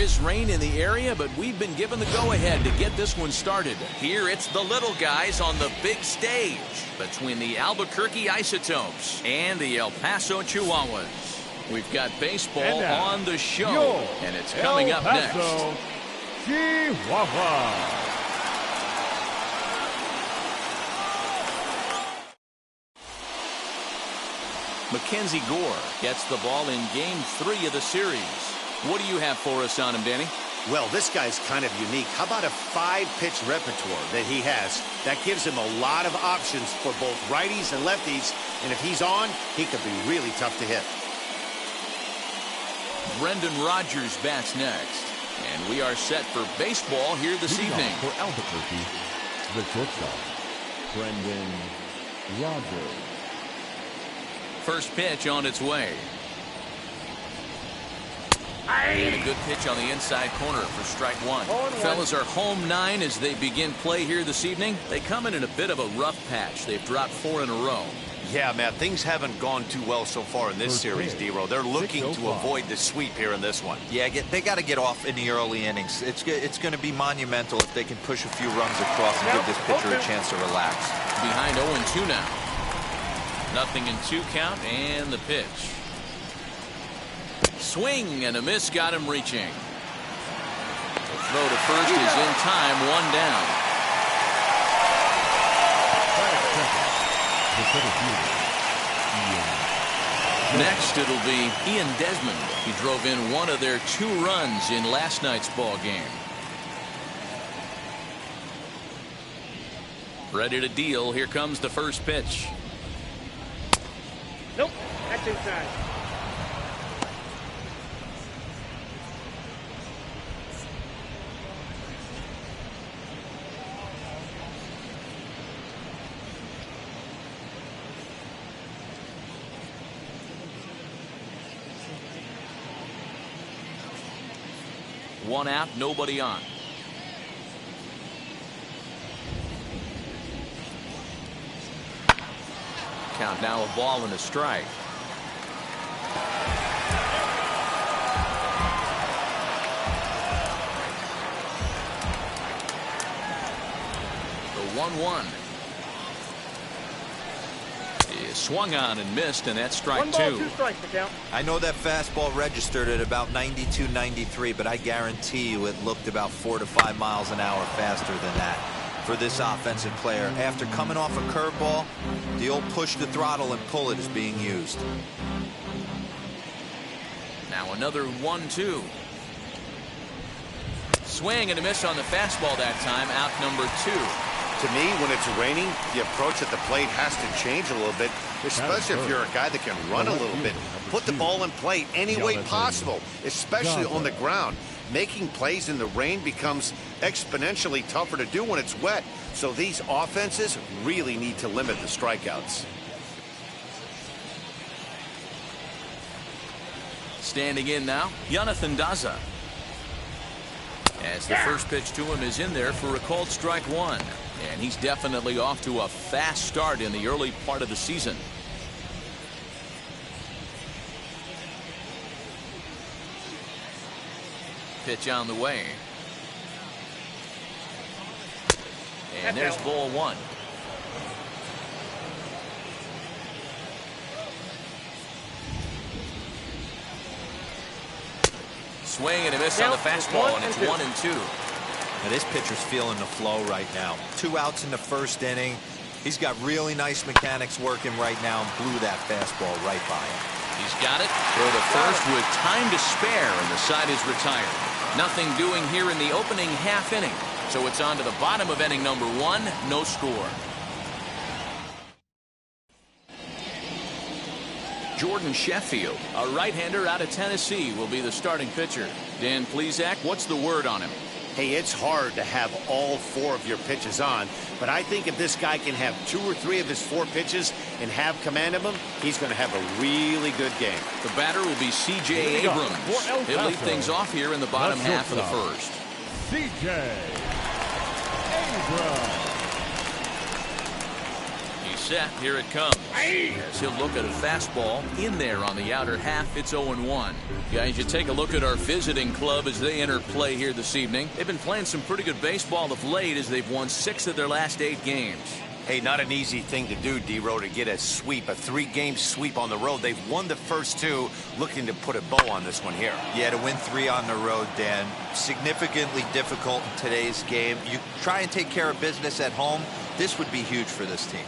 is rain in the area, but we've been given the go-ahead to get this one started. Here it's the little guys on the big stage between the Albuquerque Isotopes and the El Paso Chihuahuas. We've got baseball on the show, and it's coming up next. Chihuahua. Mackenzie Gore gets the ball in Game 3 of the series. What do you have for us on him, Danny? Well, this guy's kind of unique. How about a 5-pitch repertoire that he has? That gives him a lot of options for both righties and lefties. And if he's on, he could be really tough to hit. Brendan Rodgers bats next. And we are set for baseball here this evening. For Albuquerque, the shortstop, Brendan Rodgers. First pitch on its way. And a good pitch on the inside corner for strike one. Fellas are home 9 as they begin play here this evening. They come in a bit of a rough patch. They've dropped 4 in a row. Yeah, Matt, things haven't gone too well so far in this series, D-Row. They're looking to avoid the sweep here in this one. Yeah, they got to get off in the early innings. It's going to be monumental if they can push a few runs across and give this pitcher a chance to relax. Behind 0-2 now. Nothing in 2 count, and the pitch. Swing and a miss got him reaching. The throw to first is in time, 1 down. Next it'll be Ian Desmond. He drove in 1 of their 2 runs in last night's ball game. Ready to deal. Here comes the first pitch. Nope, that's inside. One out, nobody on. Count now a ball and a strike. The 1-1 is swung on and missed, and that's strike 1 ball, 2. 2 strikes to count. I know that fastball registered at about 92, 93, but I guarantee you it looked about 4 to 5 miles an hour faster than that. For this offensive player, after coming off a curveball, the old push the throttle and pull it is being used. Now another 1-2. Swing and a miss on the fastball that time. Out number 2. To me, when it's raining, the approach at the plate has to change a little bit, especially if you're a guy that can run a little bit. Put the ball in play any way possible, especially on the ground. Making plays in the rain becomes exponentially tougher to do when it's wet. So these offenses really need to limit the strikeouts. Standing in now, Jonathan Daza. As the first pitch to him is in there for a called strike 1. And he's definitely off to a fast start in the early part of the season. Pitch on the way. And there's ball 1. Swing and a miss on the fastball, and it's 1-2. Now this pitcher's feeling the flow right now. 2 outs in the first inning. He's got really nice mechanics working right now and blew that fastball right by him. He's got it. Throw to first with time to spare, and the side is retired. Nothing doing here in the opening half inning. So it's on to the bottom of inning number 1. No score. Jordan Sheffield, a right-hander out of Tennessee, will be the starting pitcher. Dan Plesac, what's the word on him? Hey, it's hard to have all 4 of your pitches on, but I think if this guy can have 2 or 3 of his 4 pitches and have command of them, he's going to have a really good game. The batter will be C.J. Abrams. He'll lead things off here in the bottom half of the first. C.J. Abrams. set, here it comes. As he'll look at a fastball in there on the outer half. It's 0-1. Guys, you take a look at our visiting club as they enter play here this evening. They've been playing some pretty good baseball of late as they've won 6 of their last 8 games. Hey, not an easy thing to do, D-Row, to get a sweep, a 3-game sweep on the road. They've won the first 2, looking to put a bow on this one here. Yeah, to win 3 on the road, Dan, significantly difficult in today's game. You try and take care of business at home, this would be huge for this team.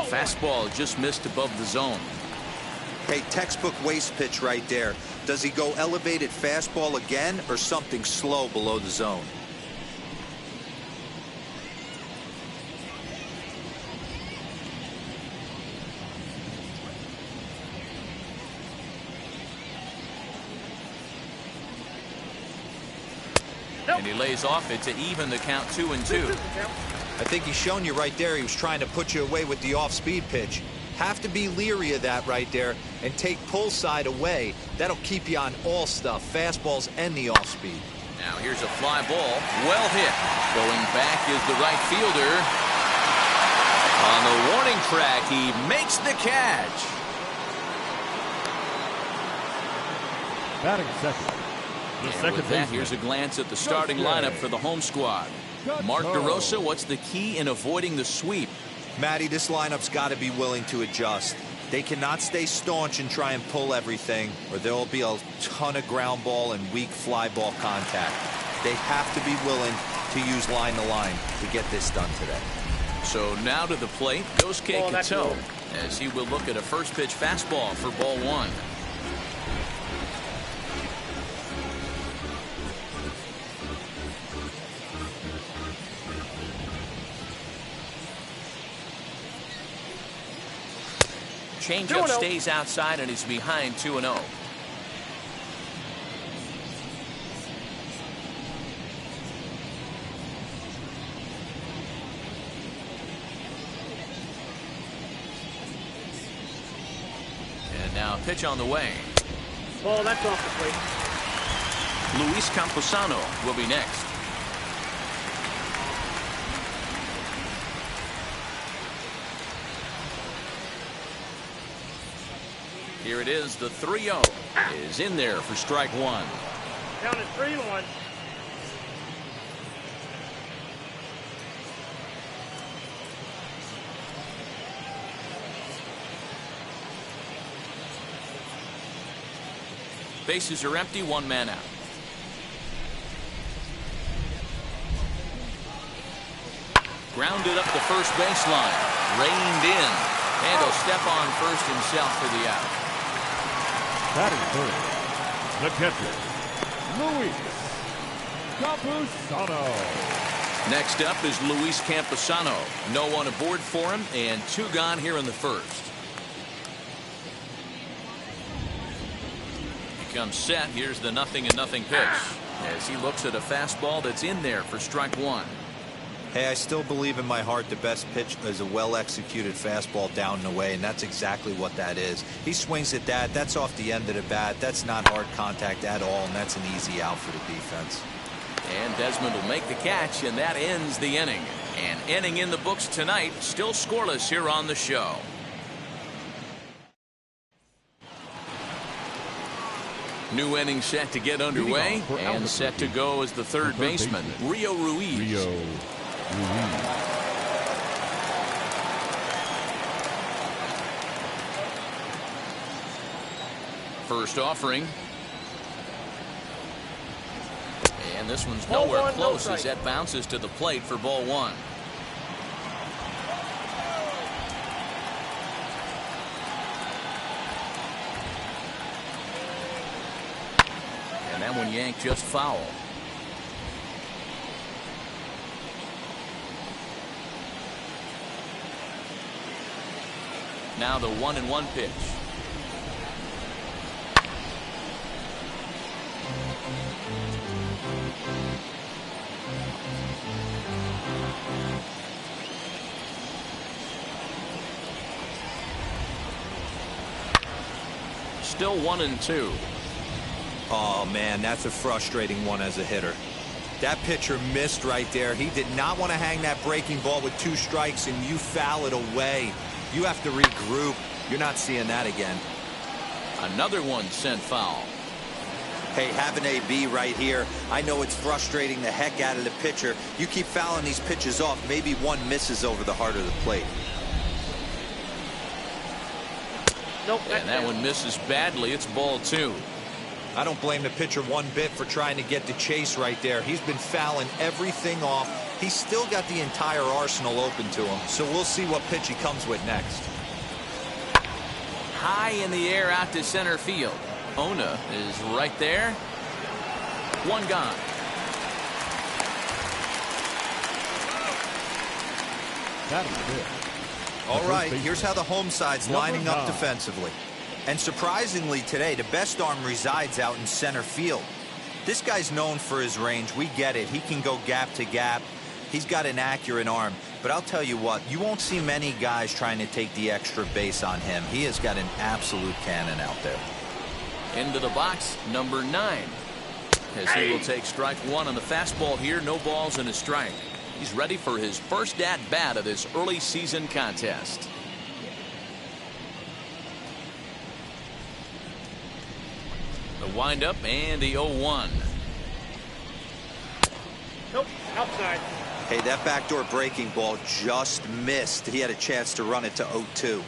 Fastball just missed above the zone. Hey, textbook waste pitch right there. Does he go elevated fastball again or something slow below the zone? And he lays off it to even the count 2-2. I think he's shown you right there. He was trying to put you away with the off-speed pitch. Have to be leery of that right there and take pull side away. That'll keep you on all stuff, fastballs and the off-speed. Now here's a fly ball, well hit. Going back is the right fielder. On the warning track, he makes the catch. Batting second. The And second with that, baseman. here's a glance at the starting lineup for the home squad. Mark DeRosa, what's the key in avoiding the sweep? Matty, this lineup's got to be willing to adjust. They cannot stay staunch and try and pull everything, or there will be a ton of ground ball and weak fly ball contact. They have to be willing to use line to line to get this done today. So now to the plate goes Kei Kato, as he will look at a first pitch fastball for ball 1. Changeup stays outside and is behind 2-0. And now a pitch on the way. Ball, that's off the plate. Luis Camposano will be next. Here it is, the 3-0 is in there for strike 1. Down at 3-1. Bases are empty, 1 man out. Grounded up the first baseline, reined in, and he'll step on first himself for the out. Batting third. The catcher, Luis Camposano. Next up is Luis Camposano. No one aboard for him, and 2 gone here in the first. He comes set. Here's the 0-0 pitch as he looks at a fastball that's in there for strike 1. Hey, I still believe in my heart the best pitch is a well-executed fastball down and away, and that's exactly what that is. He swings at that. That's off the end of the bat. That's not hard contact at all, and that's an easy out for the defense. And Desmond will make the catch, and that ends the inning. An inning in the books tonight, still scoreless here on the show. New inning set to get underway, and set to go as the third baseman, Rio Ruiz. First offering. And this one's nowhere close as that bounces to the plate for ball 1. And that one yanked just foul. Now the 1-1 pitch. Still 1-2. Oh, man, that's a frustrating one as a hitter. That pitcher missed right there. He did not want to hang that breaking ball with 2 strikes, and you foul it away. You have to regroup. You're not seeing that again. Another one sent foul. Hey, have an AB right here. I know it's frustrating the heck out of the pitcher. You keep fouling these pitches off, maybe one misses over the heart of the plate. Nope. And that one misses badly. It's ball 2. I don't blame the pitcher one bit for trying to get the chase right there. He's been fouling everything off. He's still got the entire arsenal open to him. So we'll see what pitch he comes with next. High in the air out to center field. Ona is right there. One gone. That is good. All right, here's how the home side's lining up defensively. And surprisingly today, the best arm resides out in center field. This guy's known for his range. We get it. He can go gap to gap. He's got an accurate arm. But I'll tell you what, you won't see many guys trying to take the extra base on him. He has got an absolute cannon out there. Into the box, number 9. As he will take strike 1 on the fastball here. No balls and a strike. He's ready for his first at-bat of this early season contest. The windup and the 0-1. Nope. Outside. Hey, that backdoor breaking ball just missed. He had a chance to run it to 0-2.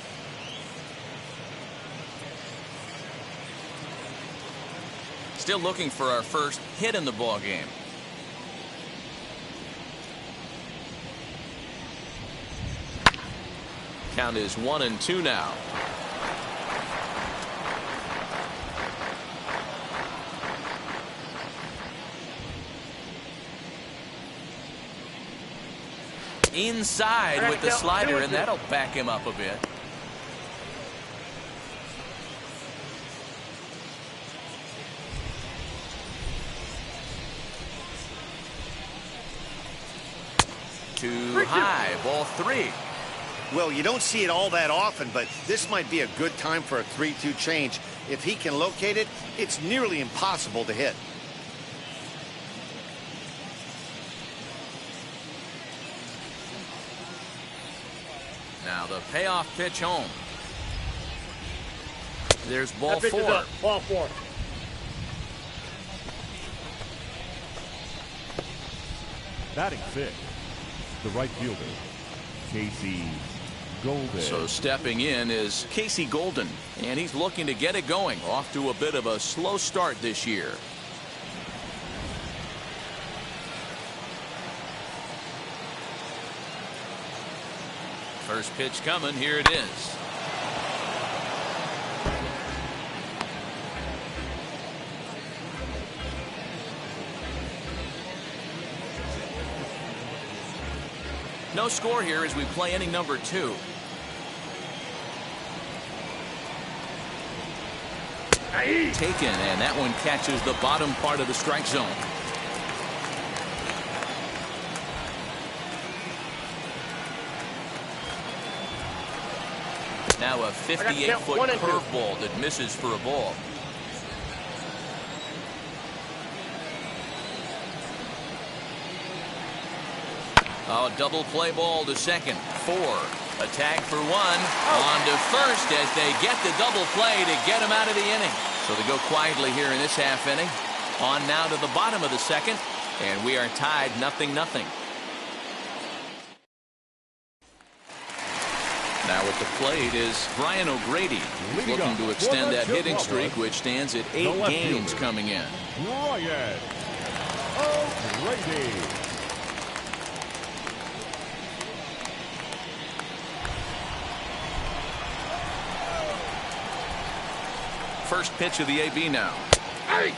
Still looking for our first hit in the ball game. Count is 1-2 now. Inside with the slider, and that'll back him up a bit. Too high, ball 3. Well, you don't see it all that often, but this might be a good time for a 3-2 change. If he can locate it, it's nearly impossible to hit. Now the payoff pitch home. There's ball 4. Ball 4. Batting 6, the right fielder, Casey Golden. So stepping in is Casey Golden, and he's looking to get it going. Off to a bit of a slow start this year. First pitch coming. Here it is. No score here as we play inning number 2. Taken, and that one catches the bottom part of the strike zone. Now a 58-foot curveball that misses for a ball. Oh, double play ball to second. 4. A tag for 1. On to first as they get the double play to get him out of the inning. So they go quietly here in this half inning. On now to the bottom of the second, and we are tied 0-0. Now at the plate is Brian O'Grady, looking to extend that hitting streak, which stands at 8 games coming in. Brian O'Grady. First pitch of the AB now. Hey!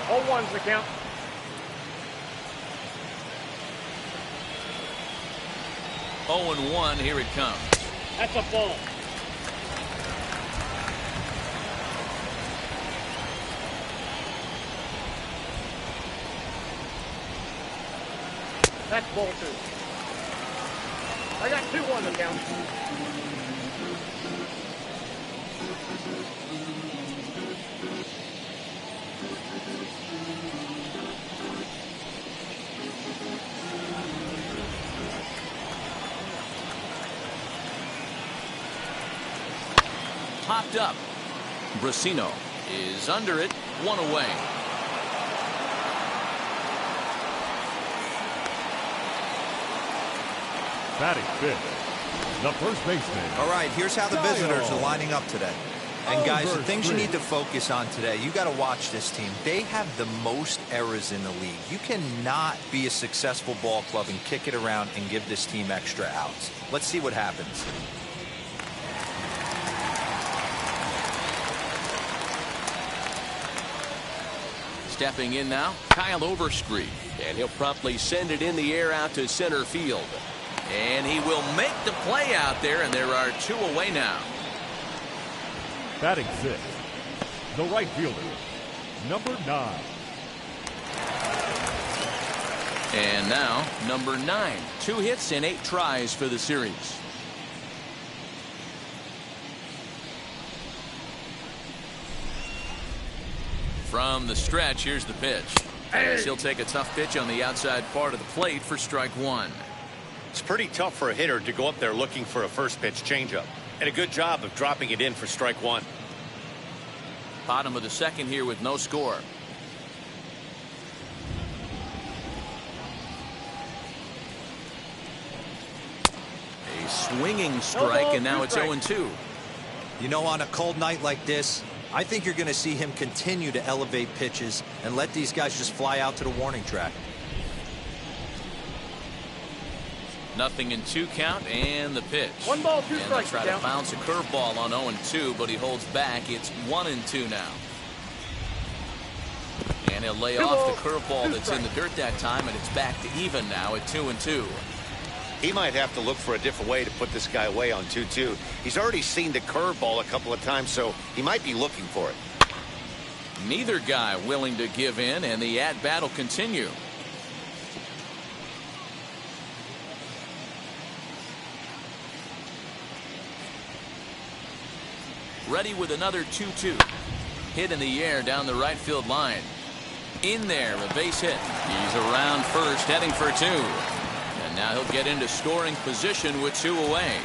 0-1's the count. Oh, 0-1, here it comes. That's a ball. That's ball 2. I got 2-1 the count. popped up. Brasino is under it, 1 away. Batting fifth, the first baseman. All right, here's how the visitors are lining up today. And guys, the things you need to focus on today, you got to watch this team. They have the most errors in the league. You cannot be a successful ball club and kick it around and give this team extra outs. Let's see what happens. Stepping in now, Kyle Overstreet. And he'll promptly send it in the air out to center field. And he will make the play out there, and there are 2 away now. Batting fifth, the right fielder, number 9. And now, number 9. 2 hits and 8 tries for the series. From the stretch, here's the pitch. As he'll take a tough pitch on the outside part of the plate for strike 1. It's pretty tough for a hitter to go up there looking for a first pitch changeup. And a good job of dropping it in for strike 1. Bottom of the second here with no score. A swinging strike, and now it's 0-2. You know, on a cold night like this, I think you're going to see him continue to elevate pitches and let these guys just fly out to the warning track. 0-2 count, and the pitch. 1 ball, 2 and strikes. Try to bounce a curveball on 0-2, but he holds back. It's 1-2 now. And he'll lay off the curveball that's in the dirt that time, and it's back to even now at 2-2. He might have to look for a different way to put this guy away on 2-2. He's already seen the curveball a couple of times, so he might be looking for it. Neither guy willing to give in, and the at-bat will continue. Ready with another 2-2. Hit in the air down the right field line. In there, a base hit. He's around first, heading for 2. And now he'll get into scoring position with 2 away.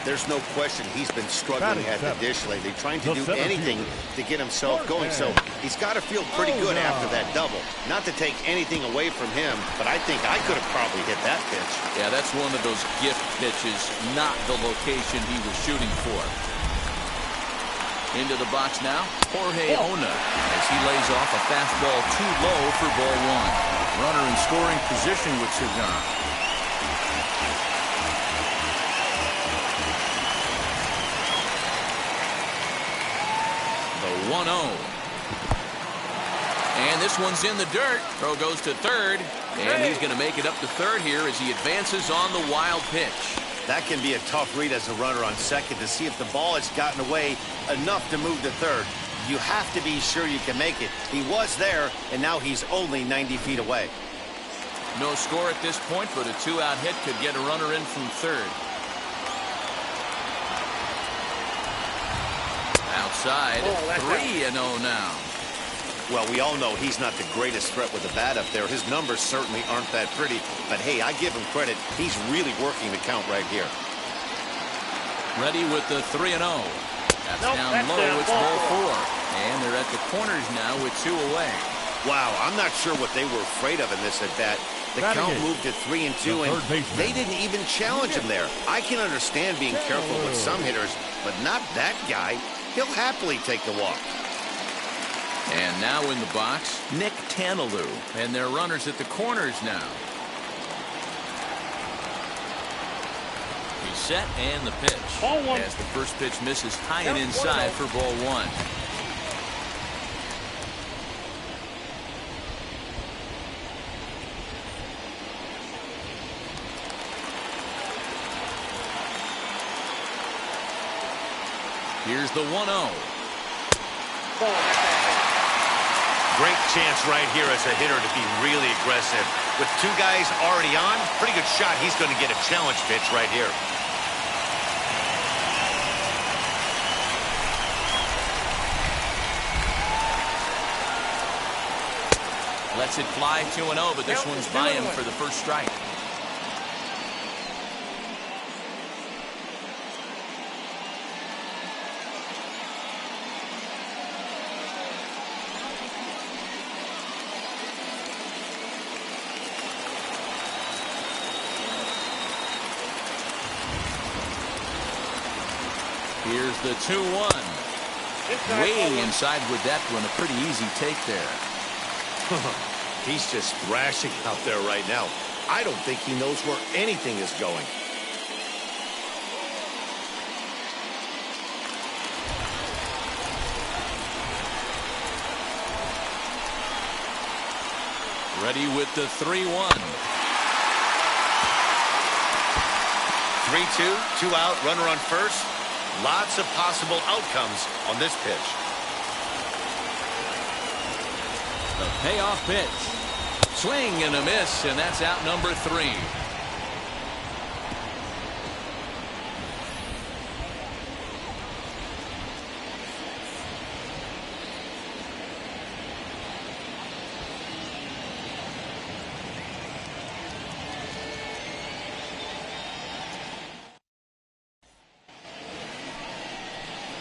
There's no question he's been struggling at the dish lately, trying to do anything to get himself going. So he's got to feel pretty good after that double. Not to take anything away from him, but I think I could have probably hit that pitch. Yeah, that's one of those gift pitches, not the location he was shooting for. Into the box now, Jorge Ona, as he lays off a fastball too low for ball 1. Runner in scoring position with Cigar. The 1-0. And this one's in the dirt. Throw goes to third, and he's going to make it up to third here as he advances on the wild pitch. That can be a tough read as a runner on second to see if the ball has gotten away enough to move to third. You have to be sure you can make it. He was there, and now he's only 90 feet away. No score at this point, but a 2-out hit could get a runner in from third. Outside, 3-0 now. Well, we all know he's not the greatest threat with the bat up there. His numbers certainly aren't that pretty. But, hey, I give him credit. He's really working the count right here. Ready with the 3-0. That's down low. It's ball 4. And they're at the corners now with 2 away. Wow, I'm not sure what they were afraid of in this at-bat. The count moved to 3-2, and they didn't even challenge him there. I can understand being careful with some hitters, but not that guy. He'll happily take the walk. And now in the box, Nick Tanalou. And they're runners at the corners now. He's set and the pitch. Ball 1. As the first pitch misses high and inside for ball 1. Here's the 1-0. Great chance right here as a hitter to be really aggressive. With 2 guys already on, pretty good shot. He's going to get a challenge pitch right here. Lets it fly 2-0, but this one's by him for the first strike. Here's the 2-1. Way inside with that one. A pretty easy take there. He's just thrashing out there right now. I don't think he knows where anything is going. Ready with the 3-1. 3-2, 2 out, runner on first. Lots of possible outcomes on this pitch. The payoff pitch. Swing and a miss, and that's out number 3.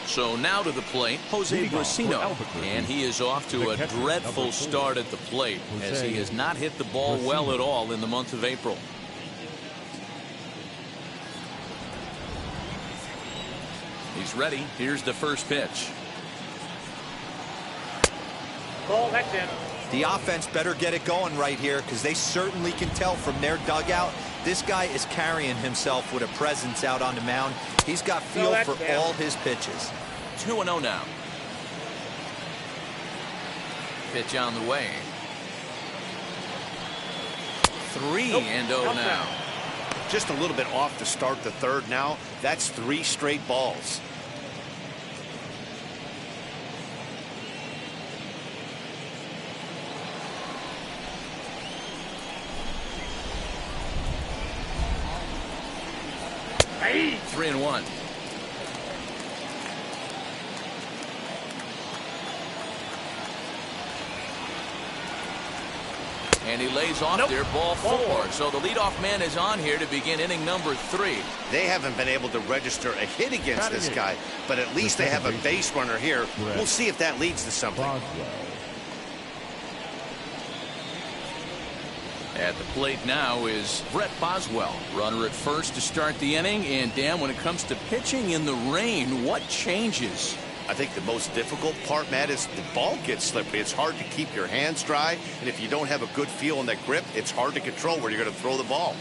So now to the plate, Jose Bracino, and he is off to a dreadful start at the plate as he has not hit the ball well at all in the month of April. He's ready. Here's the first pitch. Ball, that's in. The offense better get it going right here because they certainly can tell from their dugout this guy is carrying himself with a presence out on the mound. He's got feel for all his pitches. 2-0 now. Pitch on the way. 3-0 now. Just a little bit off to start the third now. That's 3 straight balls. Hey. 3-1. And he lays off there, ball 4. So the leadoff man is on here to begin inning number 3. They haven't been able to register a hit against this guy, but at least they have a base runner here. We'll see if that leads to something. At the plate now is Brett Boswell. Runner at first to start the inning. And Dan, when it comes to pitching in the rain, what changes? I think the most difficult part, Matt, is the ball gets slippery. It's hard to keep your hands dry, and if you don't have a good feel on that grip, it's hard to control where you're going to throw the ball.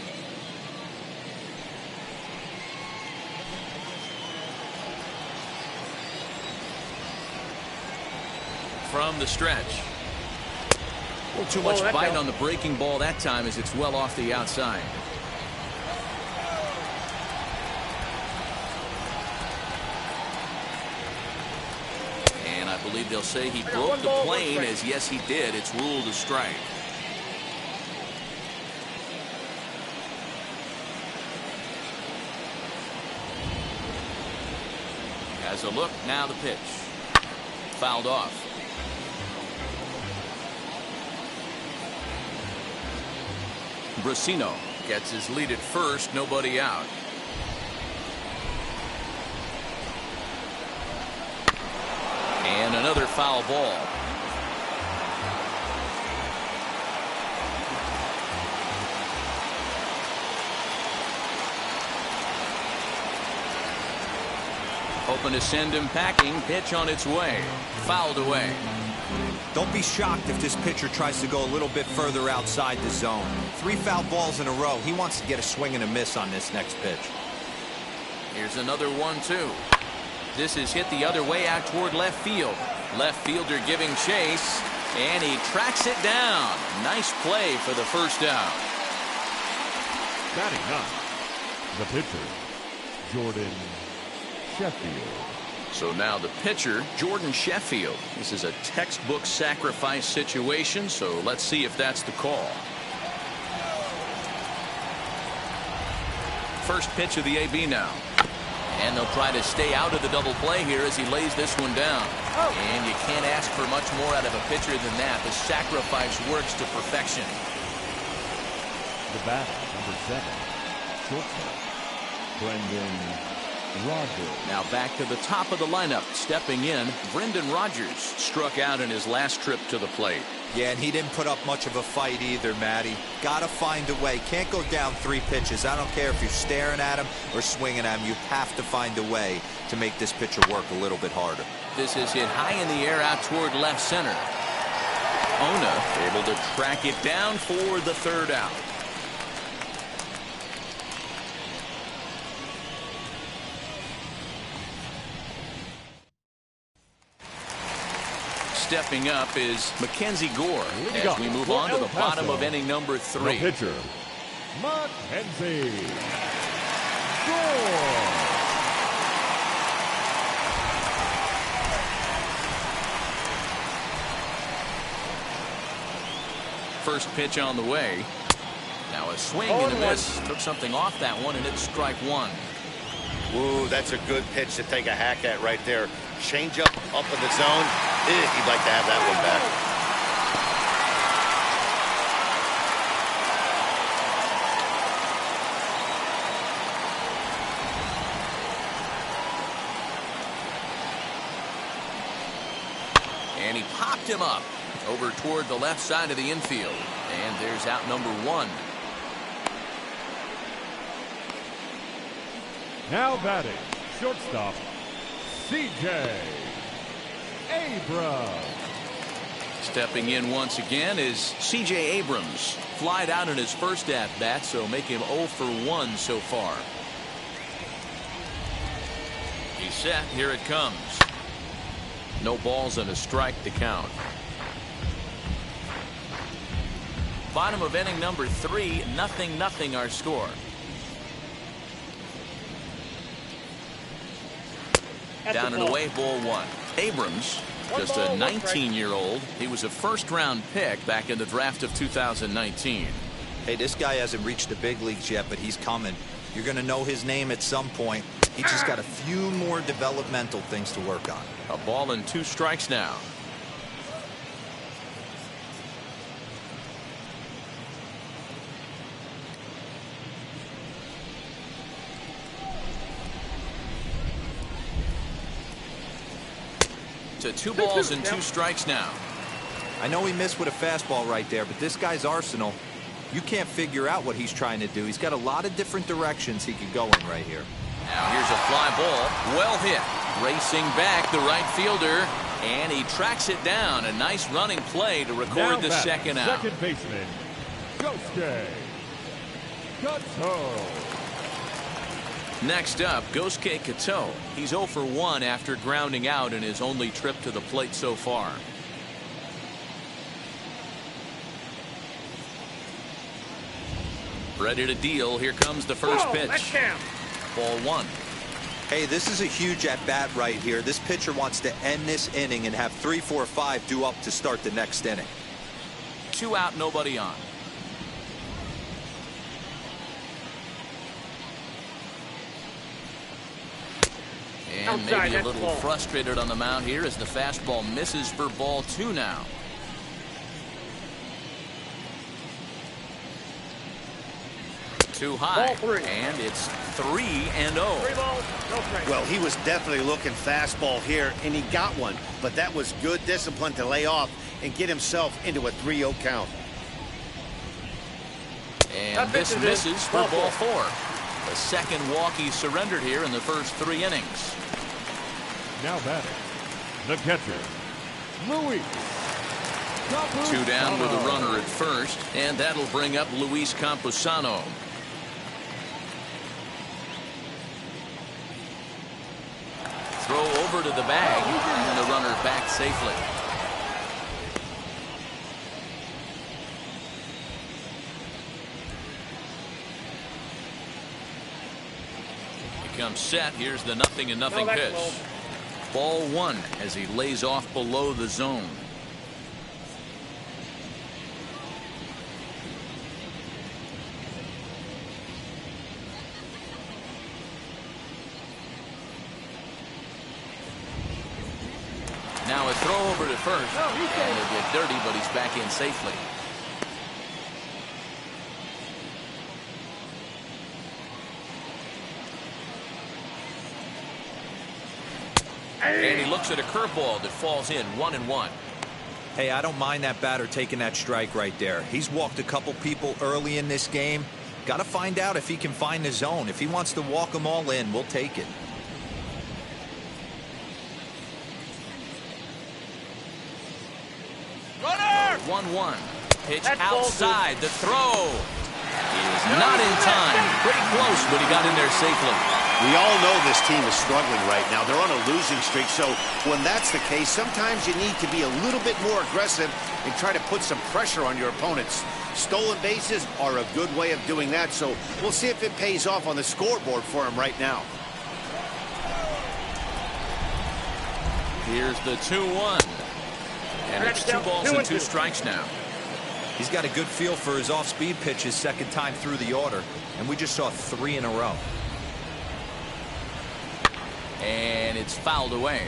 From the stretch. A little too much bite on the breaking ball that time as it's well off the outside. I believe they'll say he broke the plane, as yes he did. It's ruled a strike. Has a look, now the pitch. Fouled off. Bracino gets his lead at first, nobody out. And another foul ball. Hoping to send him packing. Pitch on its way. Fouled away. Don't be shocked if this pitcher tries to go a little bit further outside the zone. 3 foul balls in a row. He wants to get a swing and a miss on this next pitch. Here's another 1-2. This is hit the other way out toward left field. Left fielder giving chase, and he tracks it down. Nice play for the first down. Batting 9, the pitcher, Jordan Sheffield. So now the pitcher, Jordan Sheffield. This is a textbook sacrifice situation, so let's see if that's the call. First pitch of the AB now. And they'll try to stay out of the double play here as he lays this one down. And you can't ask for much more out of a pitcher than that. The sacrifice works to perfection. The batter, number 7, shortstop, Brendan Rodgers. Now back to the top of the lineup. Stepping in, Brendan Rodgers struck out in his last trip to the plate. Yeah, and he didn't put up much of a fight either, Matty. Got to find a way. Can't go down 3 pitches. I don't care if you're staring at him or swinging at him. You have to find a way to make this pitcher work a little bit harder. This is hit high in the air out toward left center. Ona able to track it down for the 3rd out. Stepping up is Mackenzie Gore as we move on to the bottom of inning number 3. The pitcher, Mackenzie Gore. First pitch on the way. Now a swing and a miss. Took something off that one, and it's strike 1. Ooh, that's a good pitch to take a hack at right there. Change up in the zone. You'd like to have that one back. And he popped him up over toward the left side of the infield. And there's out number 1. Now batting, shortstop, C.J. Abrams. Stepping in once again is C.J. Abrams. Flied out in his first at-bat, so make him 0 for 1 so far. He's set. Here it comes. No balls and a strike to count. Bottom of inning number 3, 0-0 our score. Down and away, ball 1. Abrams, just a 19-year-old. He was a first-round pick back in the draft of 2019. Hey, this guy hasn't reached the big leagues yet, but he's coming. You're going to know his name at some point. He just got a few more developmental things to work on. A ball and 2 strikes now. To 2 balls and 2 strikes now. I know he missed with a fastball right there, but this guy's arsenal, you can't figure out what he's trying to do. He's got a lot of different directions he could go in right here. Now here's a fly ball. Well hit. Racing back the right fielder. And he tracks it down. A nice running play to record the second out. Second baseman, Gosuke Kato. Next up, Gosuke Kato. He's 0 for 1 after grounding out in his only trip to the plate so far. Ready to deal. Here comes the first pitch. Ball 1. Hey, this is a huge at-bat right here. This pitcher wants to end this inning and have 3, 4, 5 due up to start the next inning. 2 out, nobody on. And maybe a little frustrated on the mound here as the fastball misses for ball 2 now. Too high, and it's 3-0. Well, he was definitely looking fastball here, and he got one. But that was good discipline to lay off and get himself into a 3-0 count. And this misses for ball 4. The second walk he surrendered here in the first 3 innings. Now batting, the catcher, Luis. 2 down with a runner at first, and that'll bring up Luis Campusano. Throw over to the bag, and the runner back safely. He comes set. Here's the 0-0 pitch. Ball 1 as he lays off below the zone. Now a throw over to first, and it'll get dirty, but he's back in safely. And he looks at a curveball that falls in 1-1. Hey, I don't mind that batter taking that strike right there. He's walked a couple people early in this game. Got to find out if he can find the zone. If he wants to walk them all in, we'll take it. Runner! 1-1. Pitch outside. The throw. He is not in time. Pretty close, but he got in there safely. We all know this team is struggling right now. They're on a losing streak, so when that's the case, sometimes you need to be a little bit more aggressive and try to put some pressure on your opponents. Stolen bases are a good way of doing that, so we'll see if it pays off on the scoreboard for him right now. Here's the 2-1. And it's 2 balls and 2 strikes now. He's got a good feel for his off-speed pitches second time through the order, and we just saw 3 in a row. And it's fouled away.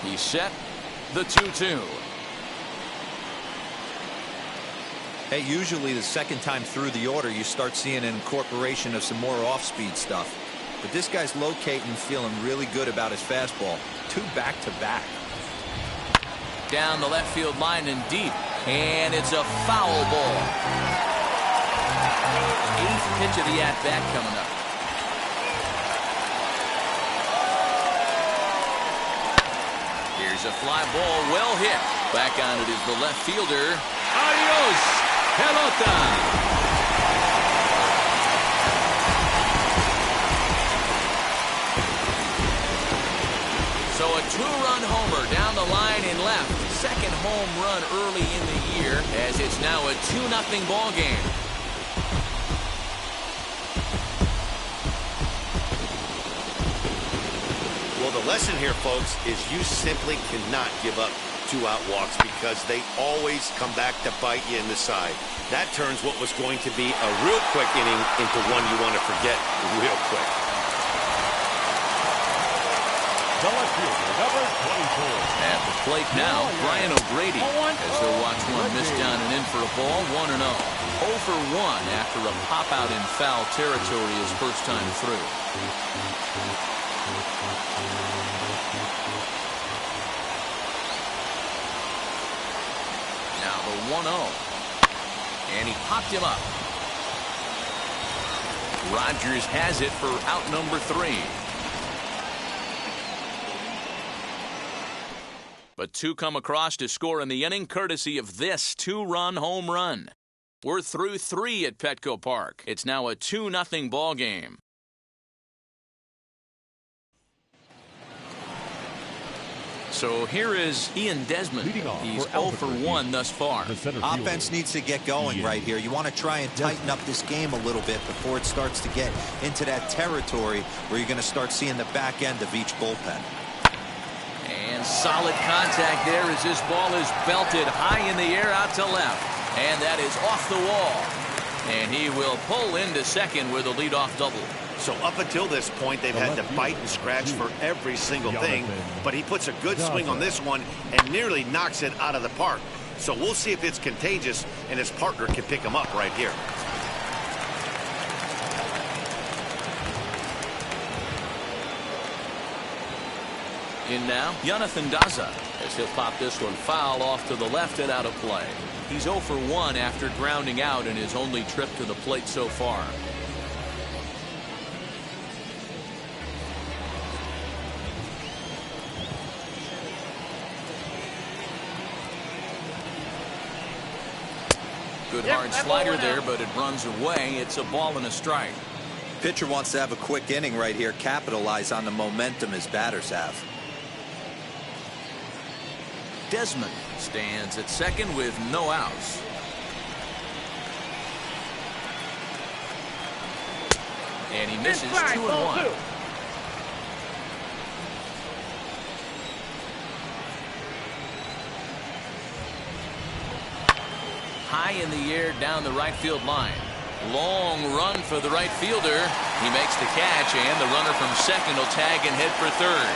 He's set. The 2-2. Hey, usually the second time through the order, you start seeing an incorporation of some more off-speed stuff. But this guy's locating, feeling really good about his fastball. 2 back-to-back. Down the left field line and deep. And it's a foul ball. 8th pitch of the at-bat coming up. Here's a fly ball, well hit. Back on it is the left fielder. Adios, pelota. So a 2-run homer down the line and left. Second home run early in the year, as it's now a 2-0 ball game. Well, the lesson here, folks, is you simply cannot give up 2-out walks because they always come back to bite you in the side. That turns what was going to be a real quick inning into one you want to forget real quick. The left fielder, number 24. At the plate now, Brian O'Grady, as he'll watch one miss down and in for a ball, 1-0. 0 for 1 after a pop-out in foul territory his first time through. Now the 1-0. And he popped him up. Rogers has it for out number 3. But 2 come across to score in the inning, courtesy of this 2-run home run. We're through 3 at Petco Park. It's now a 2-0 ball game. So here is Ian Desmond. He's 0 for 1 thus far. Offense needs to get going right here. You want to try and tighten up this game a little bit before it starts to get into that territory where you're going to start seeing the back end of each bullpen. And solid contact there as this ball is belted high in the air out to left. And that is off the wall. And he will pull into second with a leadoff double. So up until this point, they've had to bite and scratch for every single thing. But he puts a good swing on this one and nearly knocks it out of the park. So we'll see if it's contagious and his partner can pick him up right here. In now, Jonathan Daza, as he'll pop this one foul off to the left and out of play. He's 0 for 1 after grounding out in his only trip to the plate so far. Good hard slider there, but it runs away. It's a ball and a strike. Pitcher wants to have a quick inning right here, capitalize on the momentum his batters have. Desmond stands at second with no outs. And he misses 2-1. High in the air down the right field line. Long run for the right fielder. He makes the catch, and the runner from second will tag and head for third.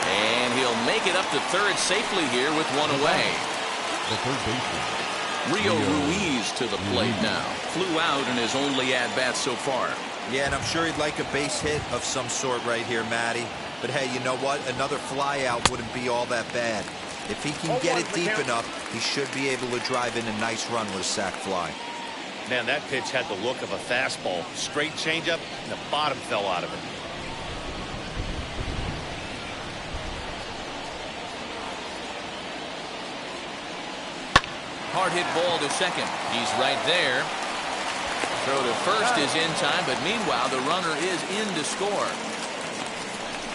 And he'll make it up to third safely here with one away. The third baseman, Rio Ruiz to the plate now. Flew out in his only at-bat so far. Yeah, and I'm sure he'd like a base hit of some sort right here, Matty. But hey, you know what? Another fly out wouldn't be all that bad. If he can get it deep enough, he should be able to drive in a nice run with a sac fly. Man, that pitch had the look of a fastball. Straight changeup, and the bottom fell out of it. Hard hit ball to second. He's right there. Throw to first is in time, but meanwhile the runner is in to score.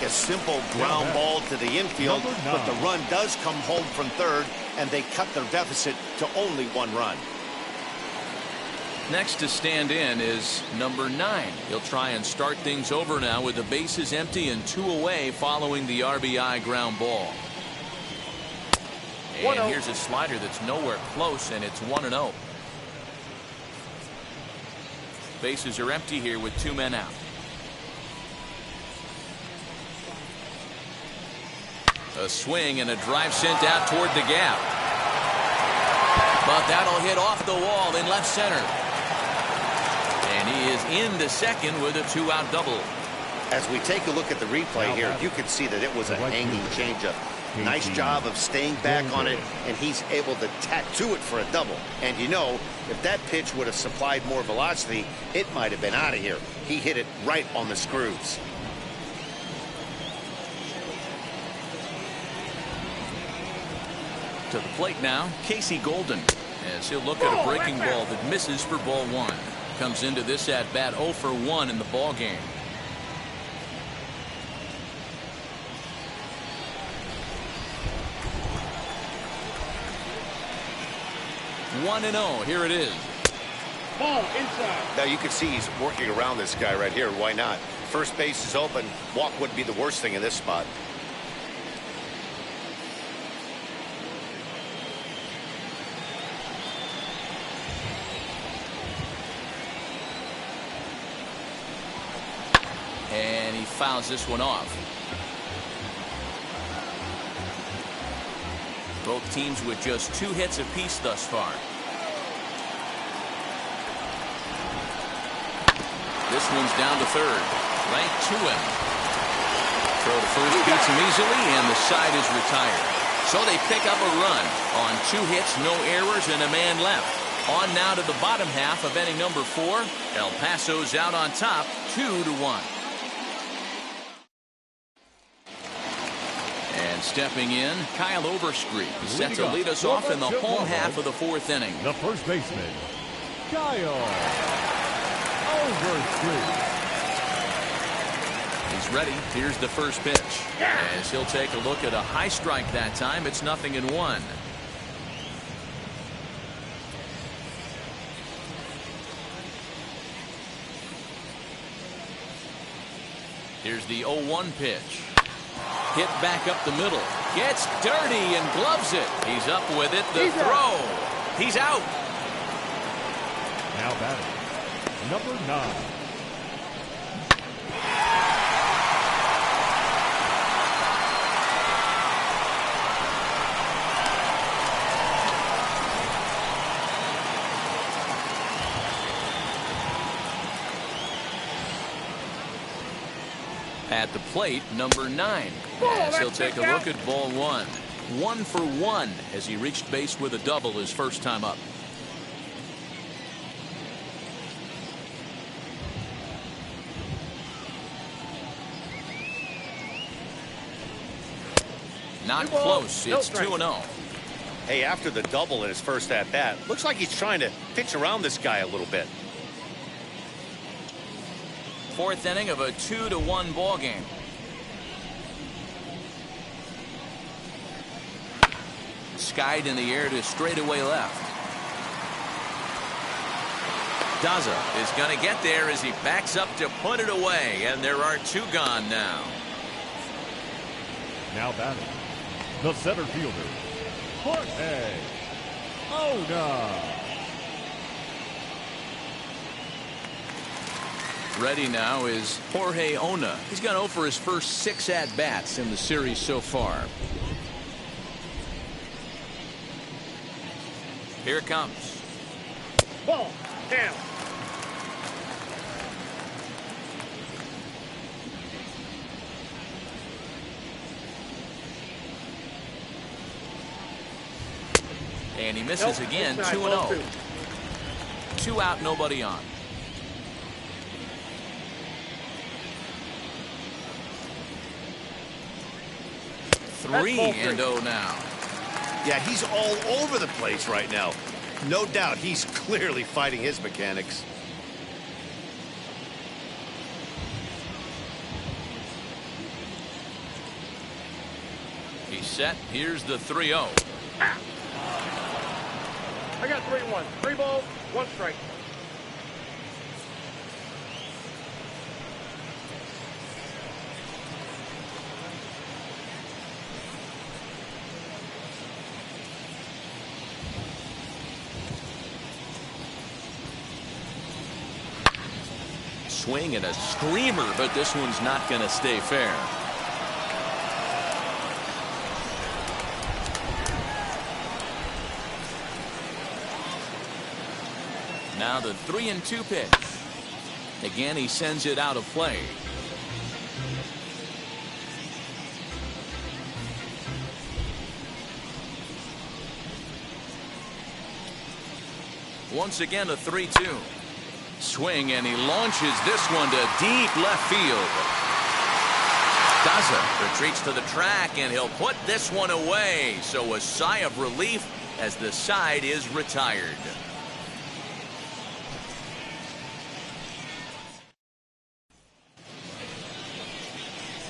A simple ground ball to the infield, but the run does come home from third, and they cut their deficit to only 1 run. Next to stand in is number 9. He'll try and start things over now with the bases empty and 2 away following the RBI ground ball. And here's a slider that's nowhere close, and it's 1-0. Bases are empty here with 2 men out. A swing and a drive sent out toward the gap. But that'll hit off the wall in left center. And he is in to second with a 2-out double. As we take a look at the replay here, you can see that it was a hanging changeup. Nice job of staying back on it, and he's able to tack to it for a double. And you know, if that pitch would have supplied more velocity, it might have been out of here. He hit it right on the screws. To the plate now, Casey Golden, as he'll look at a breaking ball that misses for ball 1. Comes into this at bat 0 for 1 in the ball game. One and 0. Here it is. Ball inside. Now you can see he's working around this guy right here. Why not? First base is open. Walk wouldn't be the worst thing in this spot. And he fouls this one off. Both teams with just 2 hits apiece thus far. This one's down to third. Right to him. Throw to first beats him easily, and the side is retired. So they pick up a run on 2 hits, no errors, and a man left. On now to the bottom half of inning number 4. El Paso's out on top, 2-1. Stepping in, Kyle Overstreet is set to lead us off in the home half of the 4th inning. The first baseman, Kyle Overstreet. He's ready. Here's the first pitch. As he'll take a look at a high strike that time. It's 0-1. Here's the 0-1 pitch. Hit back up the middle. Gets dirty and gloves it. He's up with it. The throw. He's out. Now batting, number 9. At the plate, number 9. As he'll take a look at ball 1. 1 for 1 as he reached base with a double his first time up. Not close. It's 2-0. Hey, after the double in his first at-bat, looks like he's trying to pitch around this guy a little bit. 4th inning of a 2-1 ball game. Skied in the air to straightaway left. Daza is going to get there as he backs up to put it away, and there are 2 gone now. Now batting, the center fielder, Jorge Ona. Ready now is Jorge Ona. He's gone 0 for his first 6 at-bats in the series so far. Here it comes. Ball. Down. And he misses again. 2-0. 2 out, nobody on. Three and 0 now. Yeah, he's all over the place right now. No doubt he's clearly fighting his mechanics. He's set. Here's the 3-0. I got 3-1. 3 balls, 1 strike. Swing and a screamer, but this one's not going to stay fair. Now the 3-2 pitch. Again, he sends it out of play. Once again, a 3-2. Swing, and he launches this one to deep left field. Daza retreats to the track, and he'll put this one away. So a sigh of relief as the side is retired.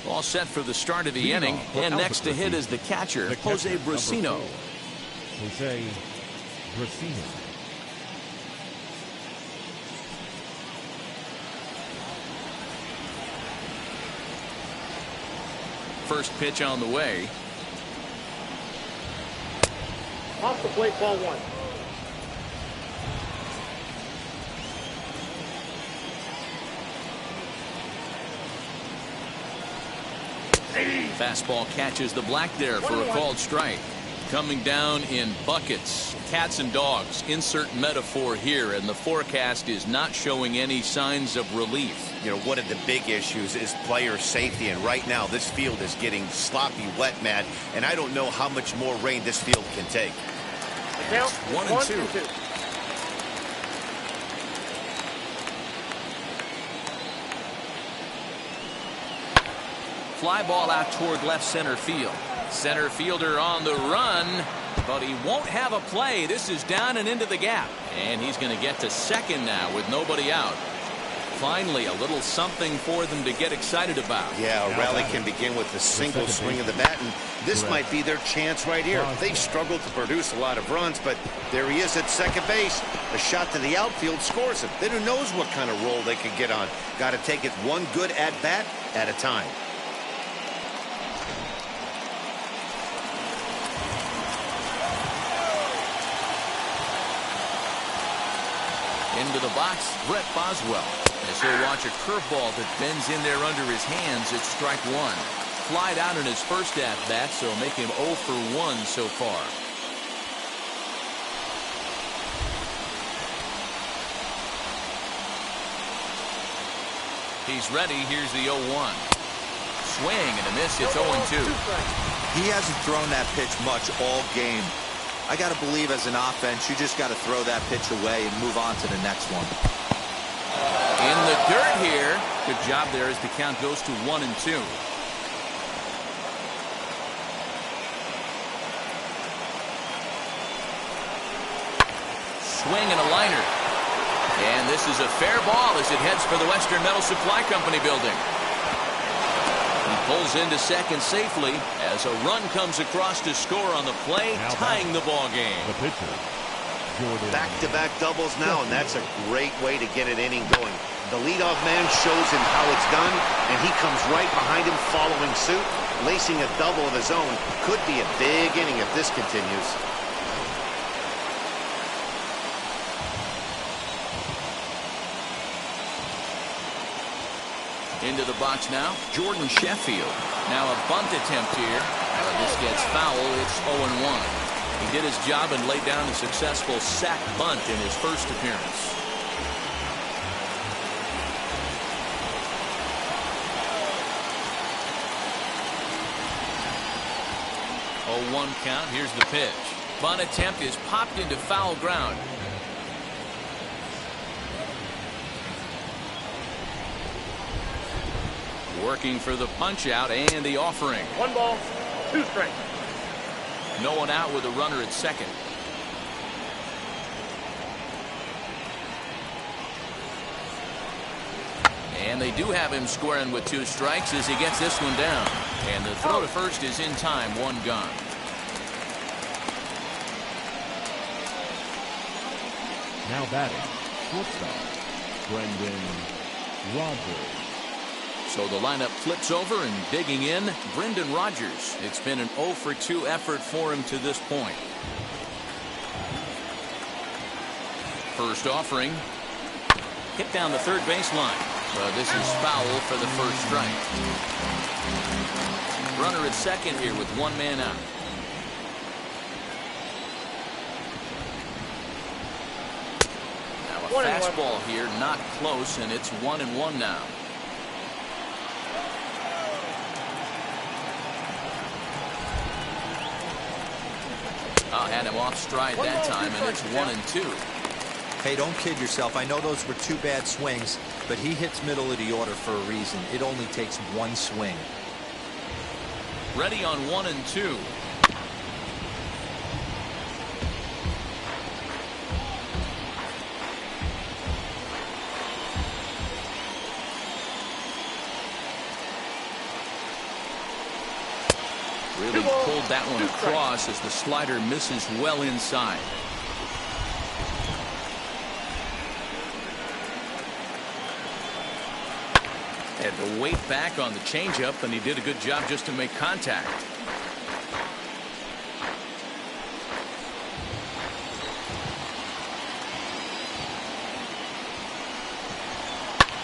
All set for the start of the inning, and next to hit is the catcher, Jose Brasino. Jose Brasino. First pitch on the way. Off the plate, ball 1. Fastball catches the black there for a called strike. Coming down in buckets, cats and dogs. Insert metaphor here, and the forecast is not showing any signs of relief. You know, one of the big issues is player safety, and right now this field is getting sloppy wet, Matt, and I don't know how much more rain this field can take. Count 1-2. Fly ball out toward left center field. Center fielder on the run, but he won't have a play. This is down and into the gap, and he's going to get to second now with nobody out. Finally, a little something for them to get excited about. Yeah, a rally can begin with a single swing of the bat, and this might be their chance right here. They've struggled to produce a lot of runs, but there he is at second base. A shot to the outfield scores him. Then who knows what kind of roll they could get on. Got to take it one good at-bat at a time. Into the box, Brett Boswell. As he'll watch a curveball that bends in there under his hands. It's strike 1. Flied out in his first at-bat, so make him 0 for 1 so far. He's ready. Here's the 0-1. Swing and a miss. It's 0-2. He hasn't thrown that pitch much all game. I got to believe as an offense, you just got to throw that pitch away and move on to the next one. In the dirt here. Good job there as the count goes to 1-2. Swing and a liner. And this is a fair ball as it heads for the Western Metal Supply Company building. He pulls into second safely as a run comes across to score on the play, tying the ball game. The pitcher, Back-to-back doubles now, and that's a great way to get an inning going. The leadoff man shows him how it's done, and he comes right behind him following suit. Lacing a double of his own could be a big inning if this continues. Into the box now, Jordan Sheffield. Now a bunt attempt here. This gets foul. It's 0-1. He did his job and laid down a successful sack bunt in his first appearance. 0-1 count. Here's the pitch. Bunt attempt is popped into foul ground. Working for the punch out and the offering. 1 ball, 2 strikes. No one out with a runner at second. And they do have him squaring with 2 strikes as he gets this one down. And the throw to first is in time, 1 gone. Now batting, shortstop, Brendan Rodgers. So the lineup flips over and digging in, Brendan Rodgers. It's been an 0 for 2 effort for him to this point. First offering. Hit down the third baseline. This is foul for the first strike. Runner at second here with 1 man out. Now a fastball here, not close, and it's 1-1 now. Had him off stride that time, and it's 1-2. Hey, don't kid yourself. I know those were 2 bad swings, but he hits middle of the order for a reason. It only takes 1 swing. Ready on 1-2. Really pulled that one across as the slider misses well inside. Had to wait back on the changeup, and he did a good job just to make contact.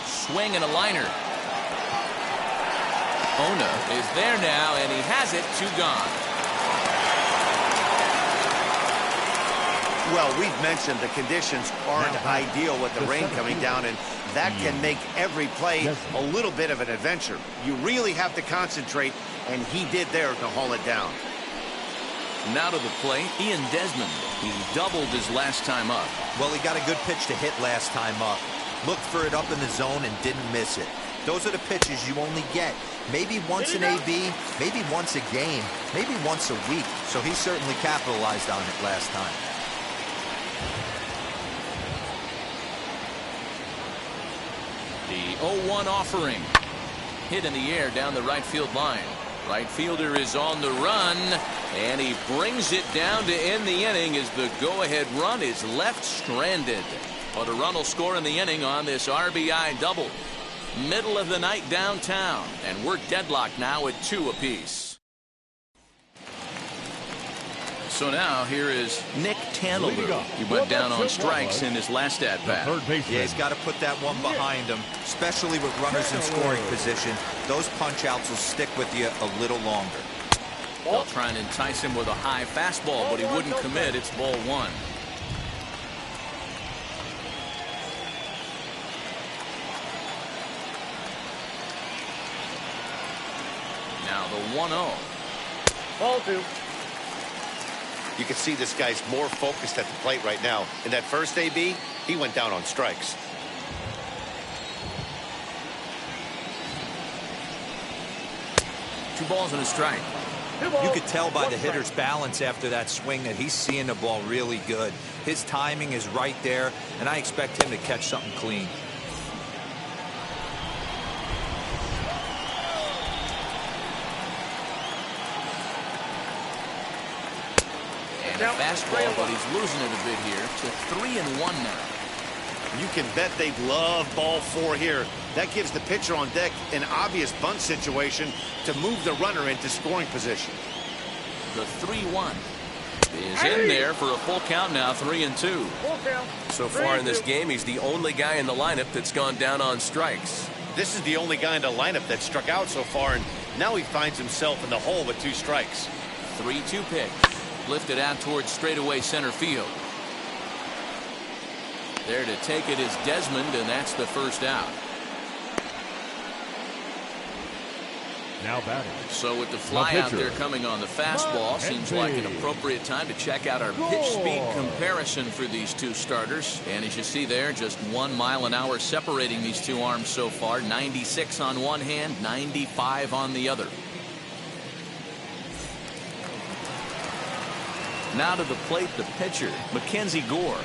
Swing and a liner. Ona is there now, and he has it. 2 gone. Well, we've mentioned the conditions aren't ideal with the rain coming down, and that can make every play a little bit of an adventure. You really have to concentrate, and he did there to haul it down. Now to the plate, Ian Desmond. He doubled his last time up. Well, he got a good pitch to hit last time up. Looked for it up in the zone and didn't miss it. Those are the pitches you only get. Maybe once an AB, maybe once a game, maybe once a week. So he certainly capitalized on it last time. The 0-1 offering. Hit in the air down the right field line. Right fielder is on the run, and he brings it down to end the inning as the go-ahead run is left stranded. But a run will score in the inning on this RBI double. Middle of the night downtown, and we're deadlocked now at 2 apiece. So now here is Nick Tanaloo. He went down on strikes in his last at-bat. Yeah, he's got to put that one behind him, especially with runners in scoring position. Those punch-outs will stick with you a little longer. They'll try and entice him with a high fastball, but he wouldn't commit. It's ball 1. Now the 1-0. Ball 2. You can see this guy's more focused at the plate right now. In that first AB, he went down on strikes. Two balls and a strike. You could tell by the hitter's balance after that swing that he's seeing the ball really good. His timing is right there, and I expect him to catch something clean. And a fastball, but he's losing it a bit here to 3-1 now. You can bet they love ball 4 here. That gives the pitcher on deck an obvious bunt situation to move the runner into scoring position. The 3-1 is in there for a full count now, 3-2. So far in this game, he's the only guy in the lineup that's gone down on strikes. This is the only guy in the lineup that struck out so far, and now he finds himself in the hole with 2 strikes. 3-2 pitch. Lifted out towards straightaway center field. There to take it is Desmond, and that's the first out. Now batting. So with the fly out there coming on the fastball, seems like an appropriate time to check out our pitch speed comparison for these two starters. And as you see there, just 1 mile an hour separating these two arms so far. 96 on one hand, 95 on the other. Now to the plate, the pitcher, Mackenzie Gore.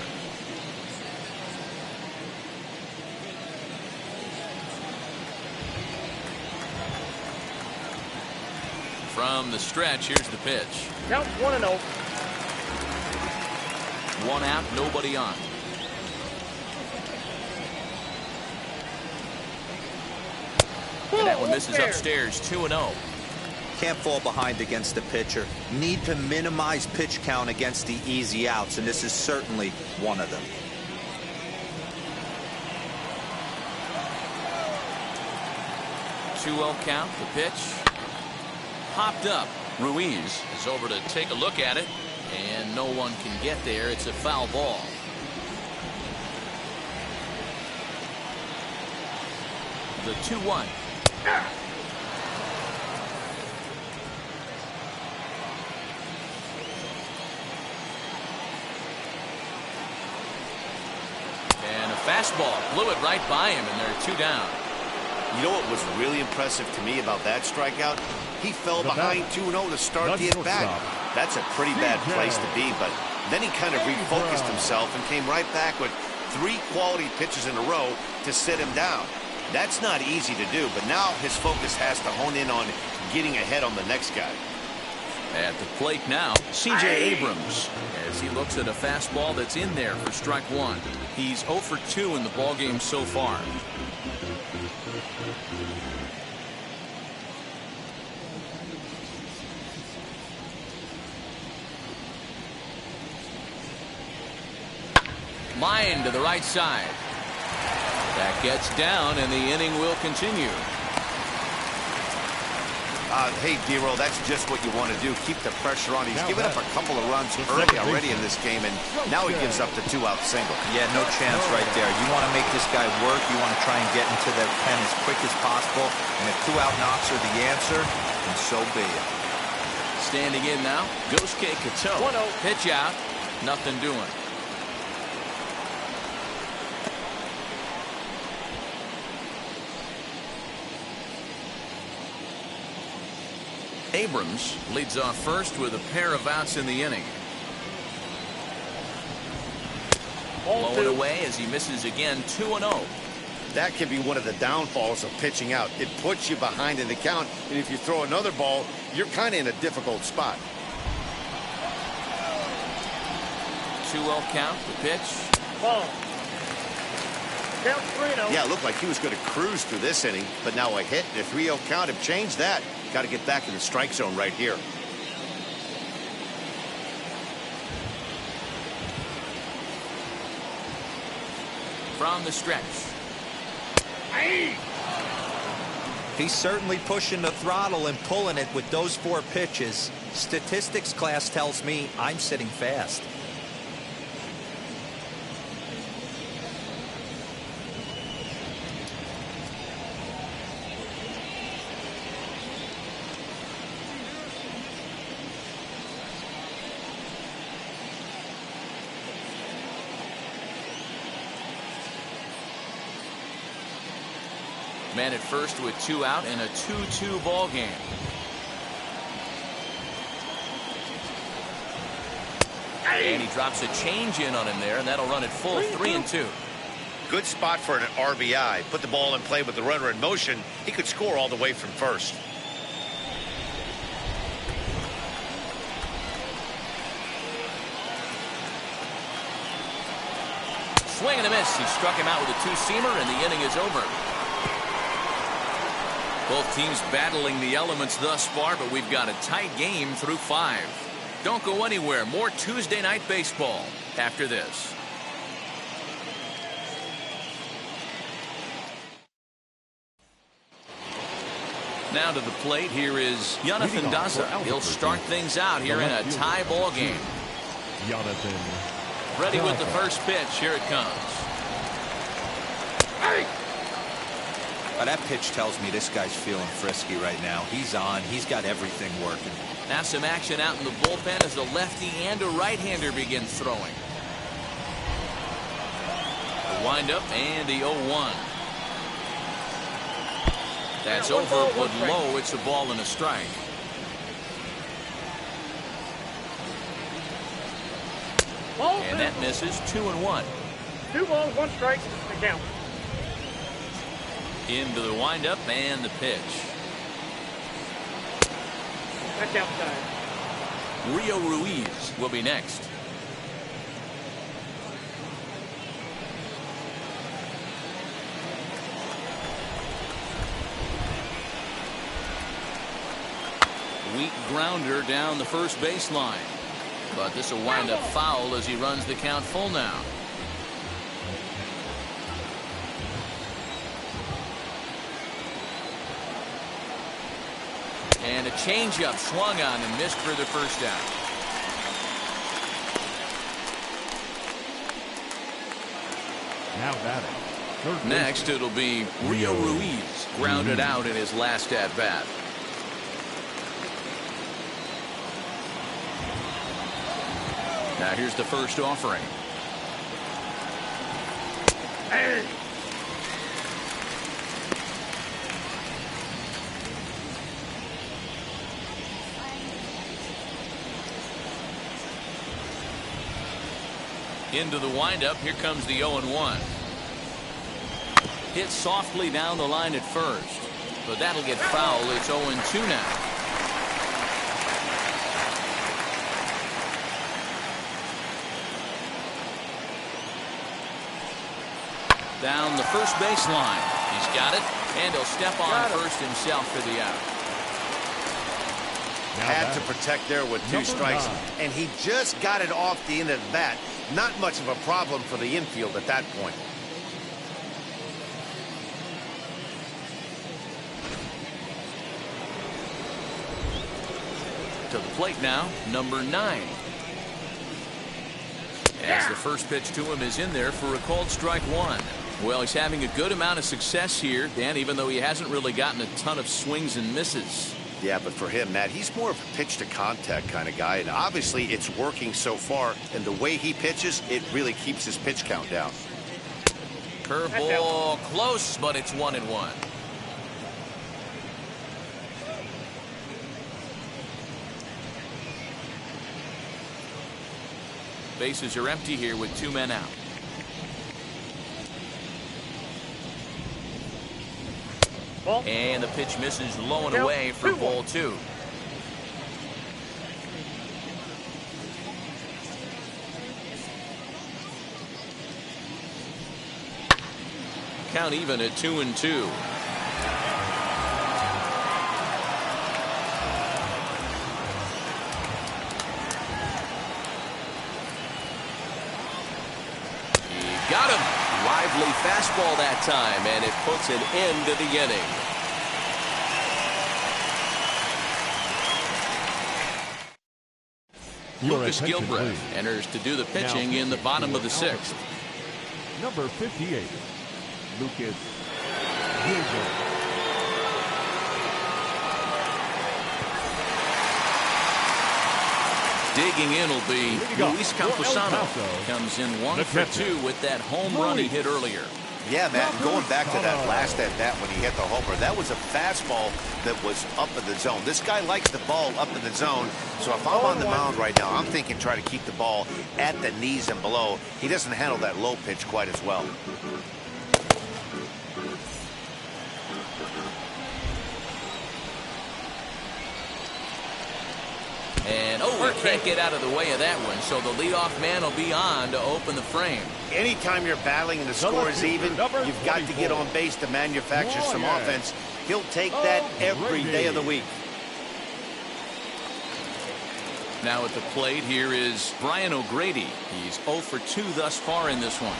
From the stretch, here's the pitch. Count 1-0. 1 out, nobody on. And that one misses upstairs, 2-0. Can't fall behind against the pitcher. Need to minimize pitch count against the easy outs, and this is certainly one of them. Two-0 count, the pitch. Popped up. Ruiz is over to take a look at it, and no one can get there. It's a foul ball. The 2-1. And a fastball blew it right by him, and they're 2 down. You know what was really impressive to me about that strikeout? He fell behind 2-0 to start the at-bat. That's a pretty bad place to be, but then he kind of refocused himself and came right back with 3 quality pitches in a row to sit him down. That's not easy to do, but now his focus has to hone in on getting ahead on the next guy. At the plate now, C.J. Abrams, as he looks at a fastball that's in there for strike 1. He's 0 for 2 in the ballgame so far. Line to the right side. That gets down, and the inning will continue. Hey, D-Roll, that's just what you want to do. Keep the pressure on. He's given up a couple of runs early already in this game, and now he gives up the 2-out single. Yeah, no chance right there. You want to make this guy work. You want to try and get into that pen as quick as possible. And if 2-out knocks are the answer, then so be it. Standing in now, Gosuke Kato. 1-0. Pitch out, nothing doing. Abrams leads off first with a pair of outs in the inning. Blown away as he misses again, 2-0. That can be one of the downfalls of pitching out. It puts you behind in the count, and if you throw another ball, you're kind of in a difficult spot. 2-0 count, the pitch. Ball. Count 3-0. Yeah, it looked like he was going to cruise through this inning, but now a hit and a 3-0 count have changed that. Got to get back in the strike zone right here. From the stretch. He's certainly pushing the throttle and pulling it with those 4 pitches. Statistics class tells me I'm sitting fast. Man at first with 2 out and a 2-2 ball game. And he drops a change in on him there, and that'll run it full 3-2. Good spot for an RBI. Put the ball in play with the runner in motion. He could score all the way from first. Swing and a miss. He struck him out with a 2-seamer, and the inning is over. Both teams battling the elements thus far, but we've got a tight game through 5. Don't go anywhere. More Tuesday night baseball after this. Now to the plate, here is Jonathan Daza. He'll start things out here in a tie ball game. Jonathan. Ready with the first pitch. Here it comes. That pitch tells me this guy's feeling frisky right now. He's on. He's got everything working. Now some action out in the bullpen as a lefty and a right-hander begin throwing. The windup and the 0-1. That's over but low. It's a ball and a strike. And that misses. 2-1. 2 balls, 1 strike. The count. Into the windup and the pitch. That's outside. Rio Ruiz will be next. Weak grounder down the first baseline. But this will wind up foul as he runs the count full now. And a changeup swung on and missed for the first down. Now batting. Next, it'll be Rio Ruiz, grounded out in his last at bat. Now here's the first offering. Into the windup. Here comes the 0-1. Hit softly down the line at first, but that'll get foul. It's 0-2 now. Down the first baseline. He's got it, and he'll step on first himself for the out. Had to protect there with 2 strikes, and he just got it off the end of the bat. Not much of a problem for the infield at that point. To the plate now, number 9. As the first pitch to him is in there for a called strike 1. Well, he's having a good amount of success here, Dan, even though he hasn't really gotten a ton of swings and misses. Yeah, but for him, Matt, he's more of a pitch-to-contact kind of guy, and obviously it's working so far, and the way he pitches, it really keeps his pitch count down. Curveball close, but it's 1-1. Bases are empty here with 2 men out. And the pitch misses low and away for ball 2. Count even at 2-2. Got him. Lively fastball that time, and it puts an end to the inning. Lucas Gilbreth enters to do the pitching in the bottom of the 6th. Number 58, Lucas Gilbreth. Digging in will be Luis Campusano. Comes in 1 for 2 with that home run he hit earlier. Yeah, Matt, going back to that last at-bat when he hit the homer, that was a fastball that was up in the zone. This guy likes the ball up in the zone, so if I'm on the mound right now, I'm thinking try to keep the ball at the knees and below. He doesn't handle that low pitch quite as well. And can't get out of the way of that one, so the leadoff man will be on to open the frame. Anytime you're battling and the score is even, you've got to get on base to manufacture some offense. He'll take that every day of the week. Now at the plate, here is Brian O'Grady. He's 0 for 2 thus far in this one.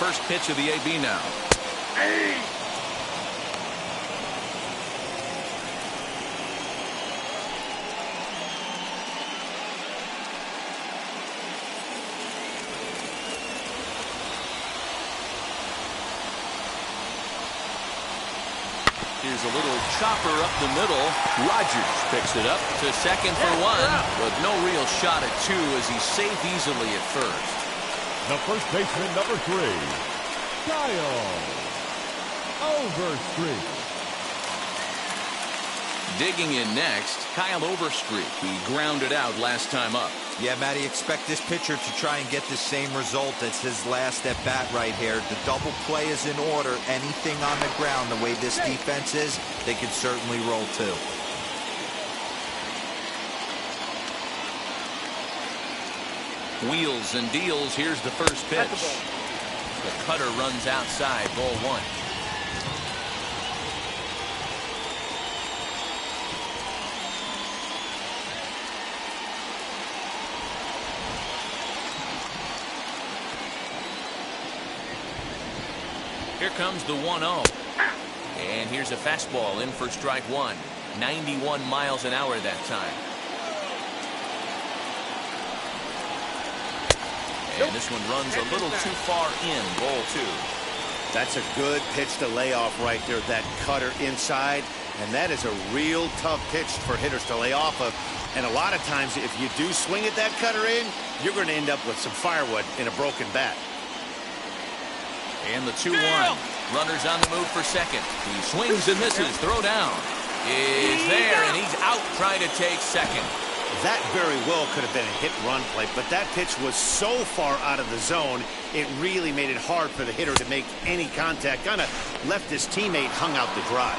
first pitch of the AB now. Hey! Here's a little chopper up the middle. Rogers picks it up to second for one, but no real shot at two as he's saved easily at first. The first baseman, number 3, Kyle Overstreet. Digging in next, Kyle Overstreet. He grounded out last time up. Yeah, Matty, expect this pitcher to try and get the same result as his last at bat right here. The double play is in order. Anything on the ground, the way this defense is, they could certainly roll too. Wheels and deals. Here's the first pitch. The cutter runs outside, ball one. Here comes the 1-0. And here's a fastball in for strike one. 91 miles an hour that time. And this one runs a little too far in, ball two. That's a good pitch to lay off right there, that cutter inside. And that is a real tough pitch for hitters to lay off of. And a lot of times, if you do swing at that cutter in, you're going to end up with some firewood in a broken bat. And the 2-1. Runners on the move for second. He swings and misses. Throw down is there, and he's out trying to take second. That very well could have been a hit-run play, but that pitch was so far out of the zone, it really made it hard for the hitter to make any contact. Kind of left his teammate hung out to dry.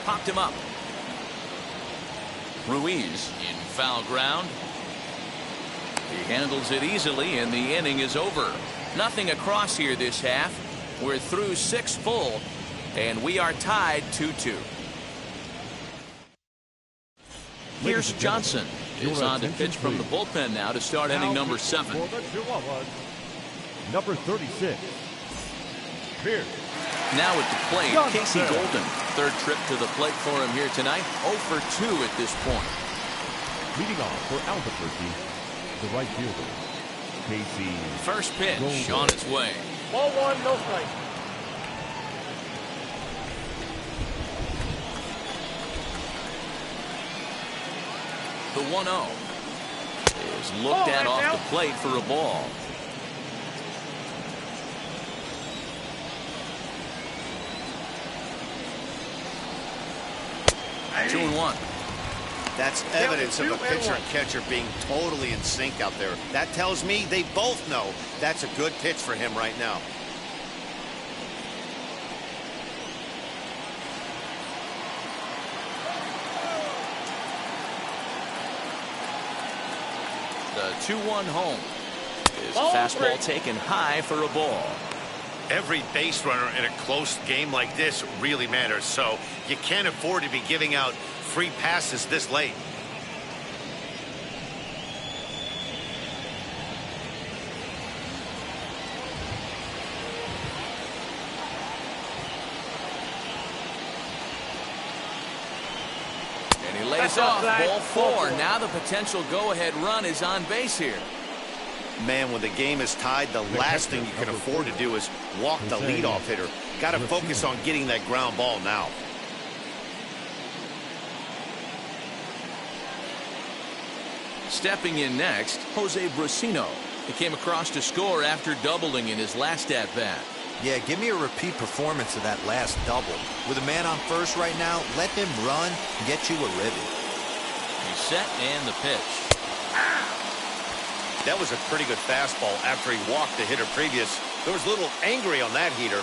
Popped him up. Ruiz in foul ground. He handles it easily, and the inning is over. Nothing across here this half. We're through 6 full, and we are tied 2-2. Here's Johnson. Is on to pitch from the bullpen now to start inning number 7. For the Chihuahuas, number 36, Pierce. Now at the plate, Johnson. Casey Golden. Third trip to the plate for him here tonight. 0 for 2 at this point. Leading off for Albuquerque, the right fielder, Casey. First pitch Golden. on its way. Ball one, no strike. The 1-0 is looked at off the plate for a ball. Two and one. That's evidence of a pitcher and catcher being totally in sync out there. That tells me they both know that's a good pitch for him right now. The 2-1 home. His fastball taken high for a ball. Every base runner in a close game like this really matters, so you can't afford to be giving out free passes this late. And he lays off, ball 4. Now the potential go-ahead run is on base here. Man, when the game is tied, the last thing you can afford to do is walk the leadoff hitter. Got to focus on getting that ground ball now. Stepping in next, Jose Brusino. He came across to score after doubling in his last at-bat. Yeah, give me a repeat performance of that last double. With a man on first right now, let him run and get you a ribby. He's set and the pitch. That was a pretty good fastball after he walked the hitter previous. There was a little angry on that heater.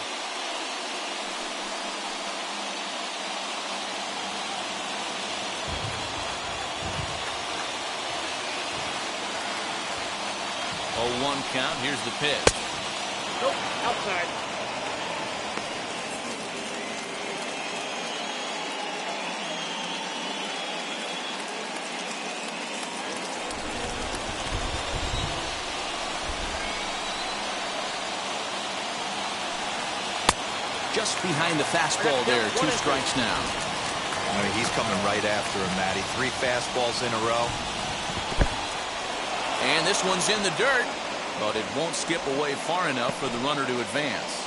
Oh, 1 count. Here's the pitch. Nope, outside. Just behind the fastball there. 2 strikes now. I mean, he's coming right after him, Matty. 3 fastballs in a row. And this one's in the dirt, but it won't skip away far enough for the runner to advance.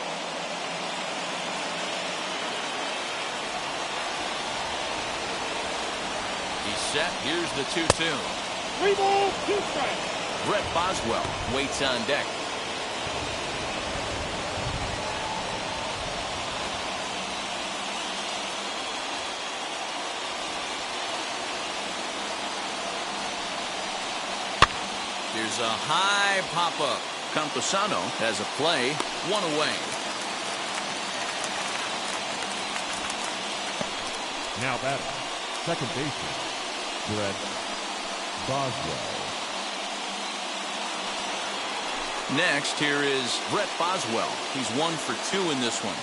He's set. Here's the 2-2. 3 balls, 2 strikes. Brett Boswell waits on deck. There's a high pop-up. Campusano has a play. 1 away. Now batting, second baseman, Brett Boswell. Next, here is Brett Boswell. He's 1 for 2 in this one.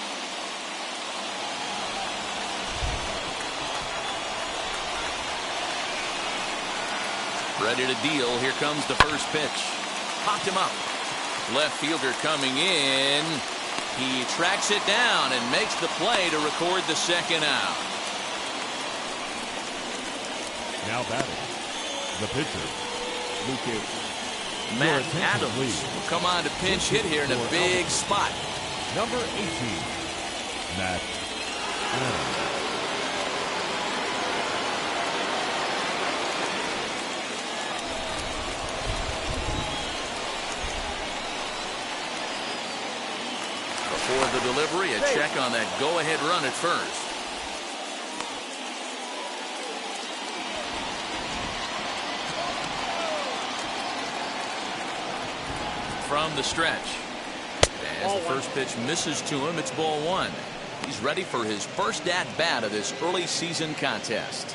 Ready to deal. Here comes the first pitch. Popped him up. Left fielder coming in. He tracks it down and makes the play to record the second out. Now batting, the pitcher, Lucas. Matt Adams will come on to pinch hit here in a big spot. Number 18, Matt Adams. Before the delivery, a check on that go-ahead run at first. From the stretch. As the first pitch misses to him, it's ball 1. He's ready for his first at-bat of this early season contest.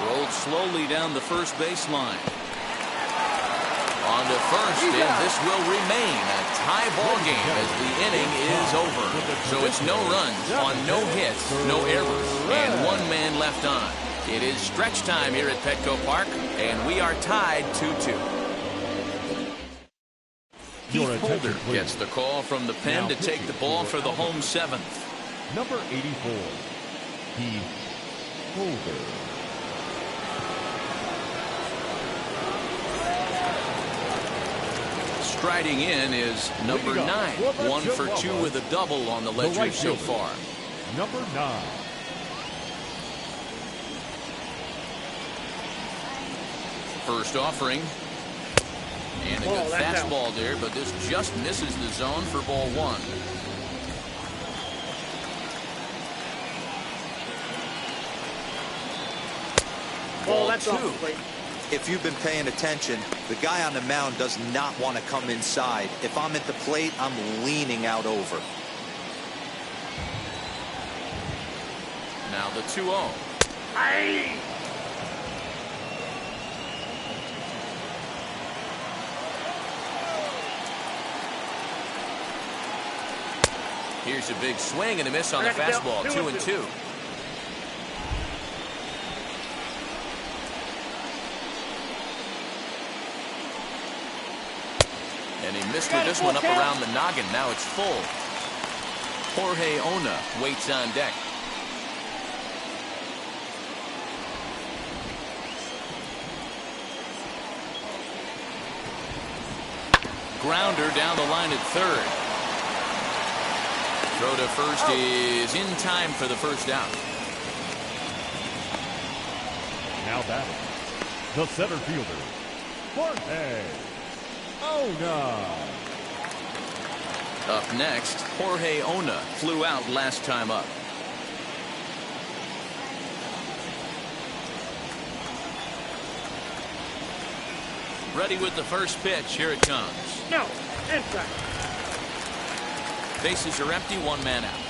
Rolled slowly down the first baseline. On to first, and this will remain a tie ball game as the inning is over. So it's no runs on no hits, no errors, and 1 man left on. It is stretch time here at Petco Park, and we are tied 2-2. Keith Holder gets the call from the pen to take the ball for the home 7th. Number 84, Keith Holder. Striding in is number 9. 1 for 2 with a double on the ledger so far. Number 9. First offering. And a good fastball there, but this just misses the zone for ball 1. Ball 2. If you've been paying attention, the guy on the mound does not want to come inside. If I'm at the plate, I'm leaning out over. Now the 2-0. Hey! Here's a big swing and a miss on the fastball. 2-2. And he missed with this one up around the noggin. Now it's full. Jorge Ona waits on deck. Grounder down the line at third. Throw to first is in time for the first out. Now batting, the center fielder, Jorge Ona. Up next, Jorge Ona flew out last time up. Ready with the first pitch. Here it comes. No, inside. Bases are empty. 1 man out.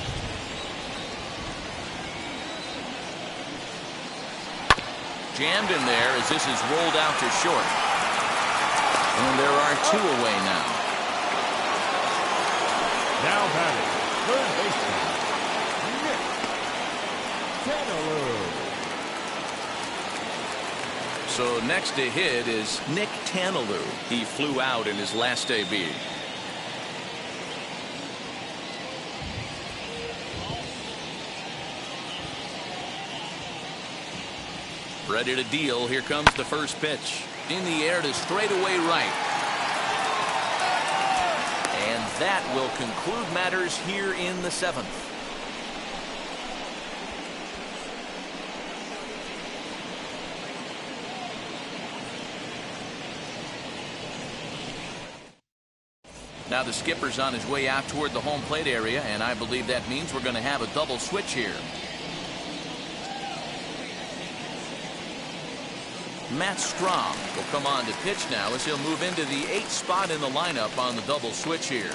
Jammed in there as this is rolled out to short. And there are 2 away now. Now batting, third baseman, Nick Tanneru. So next to hit is Nick Tanalou. He flew out in his last AB. Ready to deal. Here comes the first pitch. In the air to straightaway right. And that will conclude matters here in the 7th. Now the skipper's on his way out toward the home plate area, and I believe that means we're going to have a double switch here. Matt Strom will come on to pitch now as he'll move into the 8th spot in the lineup on the double switch here.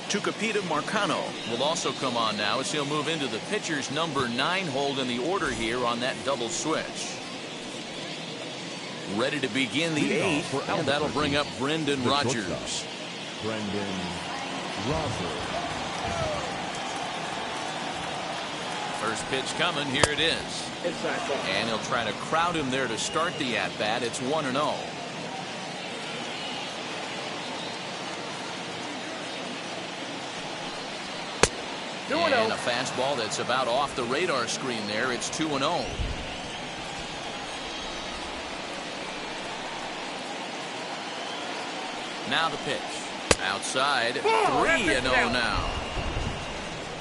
Tucupita Marcano will also come on now as he'll move into the pitcher's number 9 hold in the order here on that double switch. Ready to begin the 8th, and that'll bring up Brendan Rodgers. Brendan Rodgers. First pitch coming. Here it is. And he'll try to crowd him there to start the at-bat. It's 1-0. And a fastball that's about off the radar screen there. It's 2-0. Now the pitch. Outside. 3-0 now.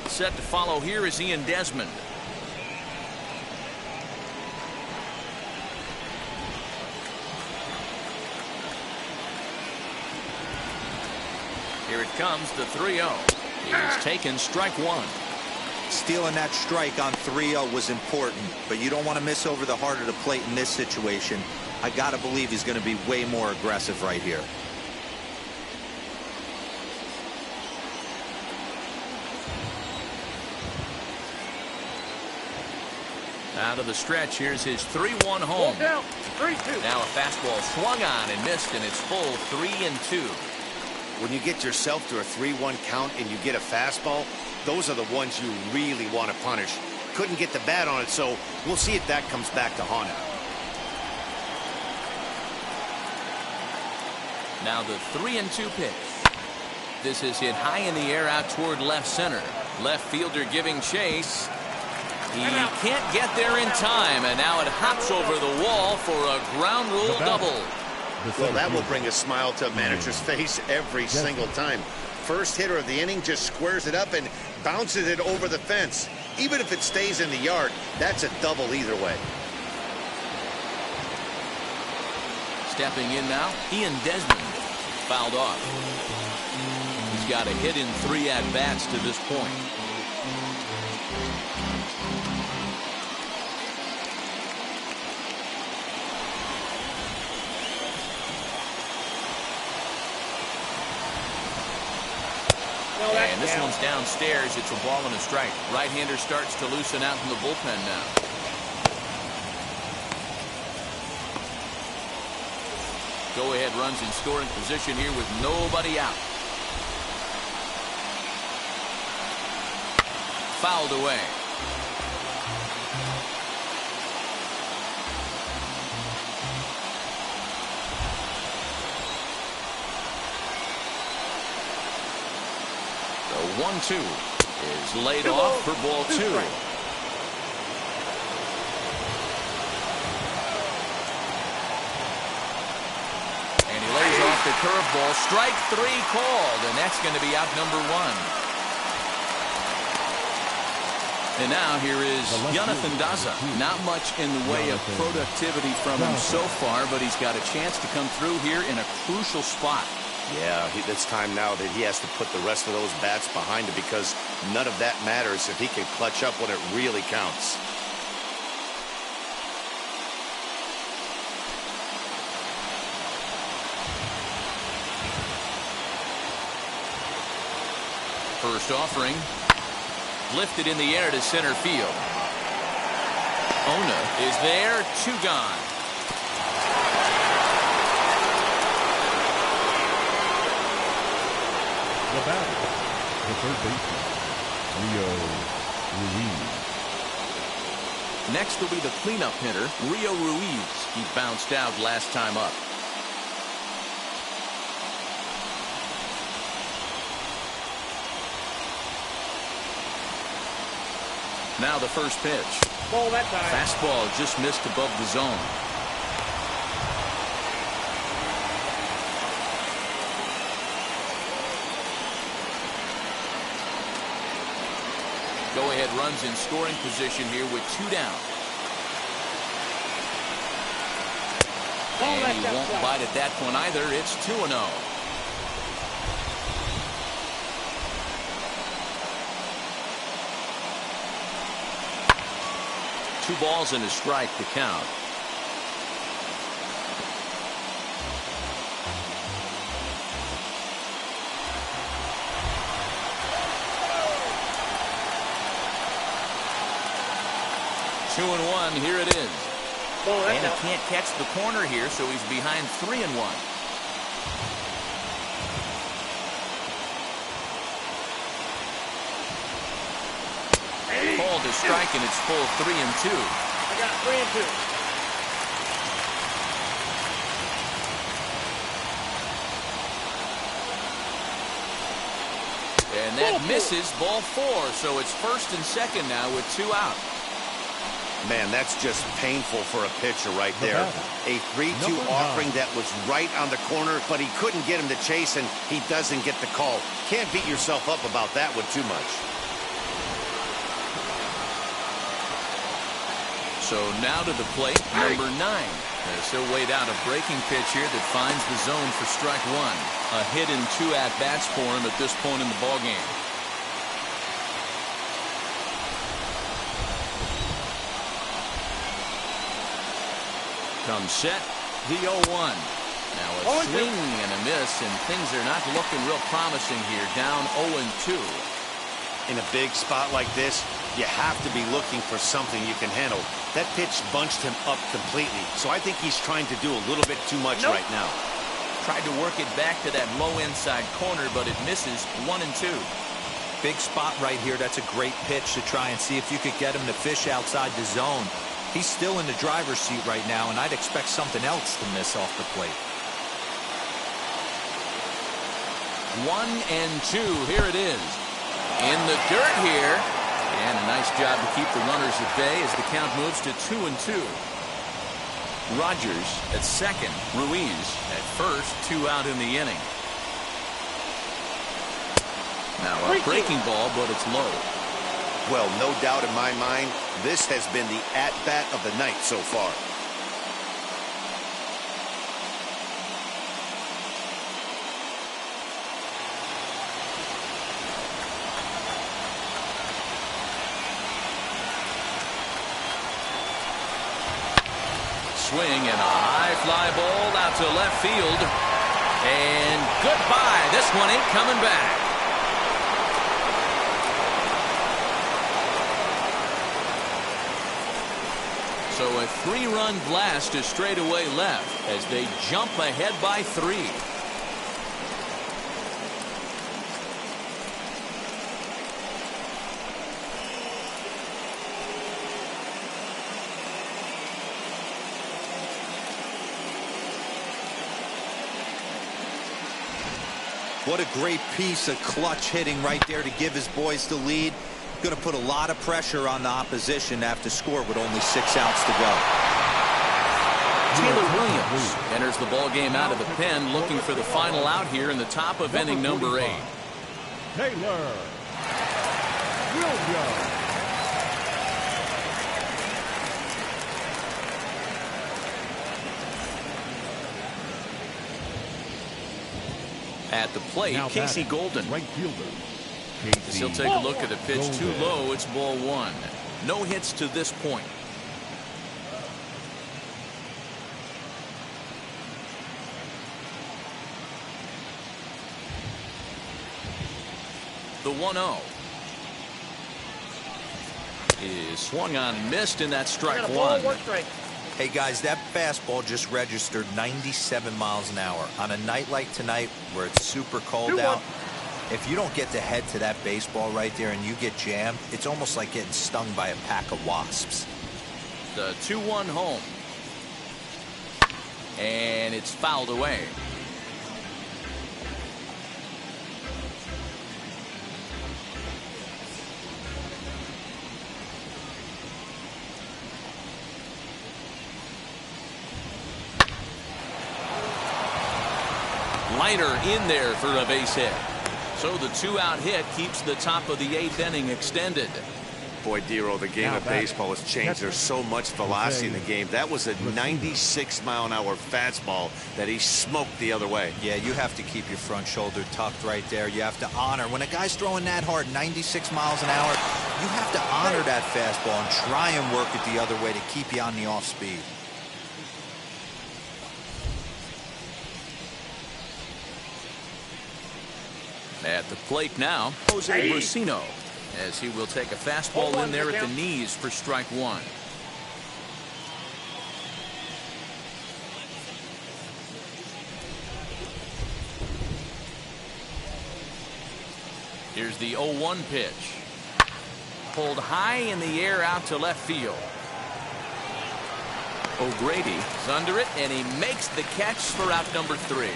Set to follow here is Ian Desmond. Here it comes, the 3-0. He's taken strike 1. Stealing that strike on 3-0 was important, but you don't want to miss over the heart of the plate in this situation. I got to believe he's going to be way more aggressive right here. Out of the stretch, here's his 3-1 home. Now a fastball swung on and missed, and it's full 3-2. When you get yourself to a 3-1 count and you get a fastball, those are the ones you really want to punish. Couldn't get the bat on it, so we'll see if that comes back to haunt him. Now the 3-2 pitch. This is hit high in the air out toward left center. Left fielder giving chase. He can't get there in time, and now it hops over the wall for a ground rule double. Well, that will bring a smile to a manager's face every single time. First hitter of the inning just squares it up and bounces it over the fence. Even if it stays in the yard, that's a double either way. Stepping in now, Ian Desmond. Fouled off. He's got a hit in 3 at-bats to this point. And this one's downstairs. It's a ball and a strike. Right-hander starts to loosen out in the bullpen now. Go-ahead runs in scoring position here with nobody out. Fouled away. The 1-2 is laid off for ball 2. And he lays off the curveball. Strike 3 called, and that's going to be out number 1. And now here is Jonathan Daza. Not much in the way of productivity from him so far, but he's got a chance to come through here in a crucial spot. Yeah, it's time now that he has to put the rest of those bats behind him, because none of that matters if he can clutch up when it really counts. First offering. Lifted in the air to center field. Ona is there. 2 gone. The batter, the third baseman, Leo Ruiz. Next will be the cleanup hitter, Rio Ruiz. He bounced out last time up. Now the first pitch. Ball that time. Fastball just missed above the zone. Go-ahead runs in scoring position here with 2 down. And he won't bite at that one either. It's 2-0. 2 balls and a strike to count. Two and one, here it is. And he can't catch the corner here, so he's behind 3-1. Called a strike, and it's full 3-2. I got 3-2. And that misses, ball 4, so it's first and second now with 2 out. Man, that's just painful for a pitcher right there. A 3-2 offering that was right on the corner, but he couldn't get him to chase, and he doesn't get the call. Can't beat yourself up about that one too much. So now to the plate, number 9. As he'll wait out a breaking pitch here that finds the zone for strike 1. A hit and 2 at-bats for him at this point in the ballgame. Comes set, the 0-1. Now a swing and a miss, and things are not looking real promising here. Down 0-2. In a big spot like this, you have to be looking for something you can handle. That pitch bunched him up completely, so I think he's trying to do a little bit too much right now. Tried to work it back to that low inside corner, but it misses. 1-2. Big spot right here. That's a great pitch to try and see if you could get him to fish outside the zone. He's still in the driver's seat right now, and I'd expect something else to miss off the plate. 1-2. Here it is. In the dirt here. And a nice job to keep the runners at bay as the count moves to 2-2. Rogers at second. Ruiz at first. 2 out in the inning. Now a breaking ball, but it's low. Well, no doubt in my mind, this has been the at-bat of the night so far. Swing and a high fly ball out to left field. And goodbye. This one ain't coming back. So a 3-run blast to straightaway left as they jump ahead by 3. What a great piece of clutch hitting right there to give his boys the lead. Going to put a lot of pressure on the opposition to have to score with only 6 outs to go. Taylor Williams enters the ball game out of the pen, looking for the final out here in the top of inning number 8. Taylor Williams. At the plate, Now Casey batting, Golden. right fielder. As he'll take a look at a pitch too low. It's ball 1. No hits to this point. The 1-0 is swung on and missed, and that's strike 1. Hey guys, that fastball just registered 97 miles an hour. On a night like tonight where it's super cold out, if you don't get to head to that baseball right there and you get jammed, it's almost like getting stung by a pack of wasps. The 2-1 home. And it's fouled away. Liner in there for a base hit. So the 2-out hit keeps the top of the 8th inning extended. Boy, Dero, the game of baseball has changed. There's so much velocity in the game. That was a 96-mile-an-hour fastball that he smoked the other way. Yeah, you have to keep your front shoulder tucked right there. You have to honor. When a guy's throwing that hard, 96 miles an hour, you have to honor that fastball and try and work it the other way to keep you on the off speed. At the plate now, Jose Brusino, as he will take a fastball in there at the knees for strike 1. Here's the 0-1 pitch. Pulled high in the air out to left field. O'Grady is under it, and he makes the catch for out number 3.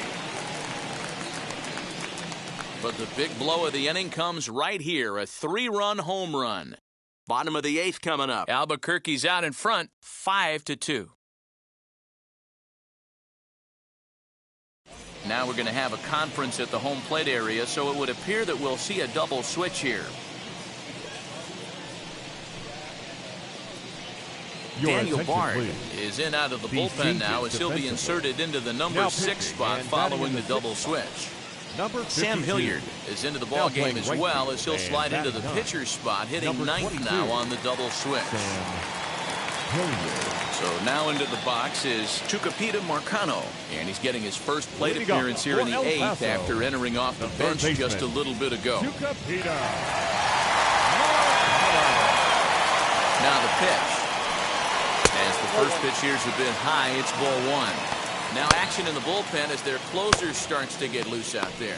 But the big blow of the inning comes right here, a 3-run home run. Bottom of the 8th coming up. Albuquerque's out in front, 5-2. Now we're going to have a conference at the home plate area, so it would appear that we'll see a double switch here. Daniel Bard is in out of the bullpen now, as he'll be inserted into the number 6 spot following the double switch. Sam Hilliard is into the ball game as well, as he'll slide into the pitcher's spot, hitting 9th now on the double switch. So now into the box is Tucupita Marcano, and he's getting his first plate appearance here in the 8th after entering off the bench just a little bit ago. Now the pitch. As the first pitch here's a bit high, it's ball 1. Now action in the bullpen as their closer starts to get loose out there.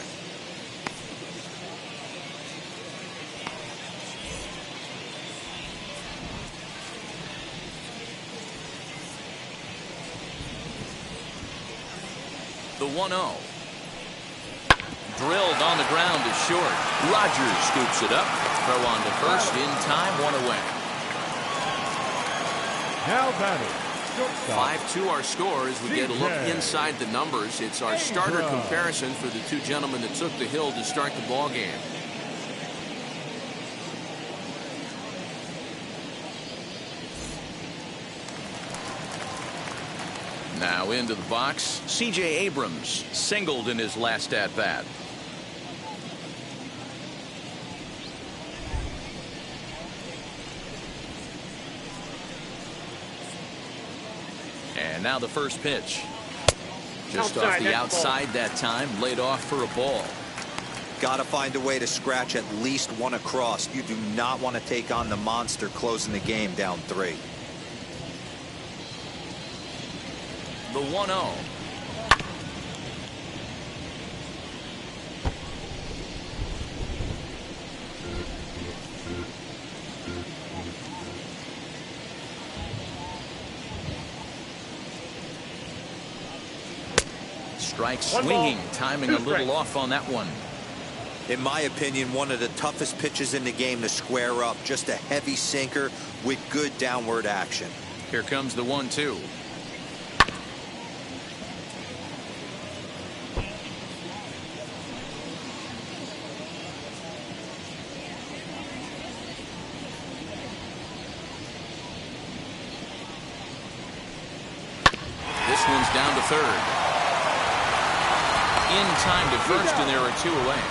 The 1-0. Drilled on the ground is short. Rogers scoops it up. Throw on to first in time, 1 away. Now batting. 5-2 our score as we get a look inside the numbers. It's our starter comparison for the 2 gentlemen that took the hill to start the ball game. Now into the box, C.J. Abrams singled in his last at-bat. And now the first pitch. Just off the outside that time, laid off for a ball. Got to find a way to scratch at least one across. You do not want to take on the monster closing the game down 3. The 1-0. Strike swinging, timing a little off on that one. In my opinion, one of the toughest pitches in the game to square up. Just a heavy sinker with good downward action. Here comes the 1-2. This one's down to third. In time to first, and there are 2 away.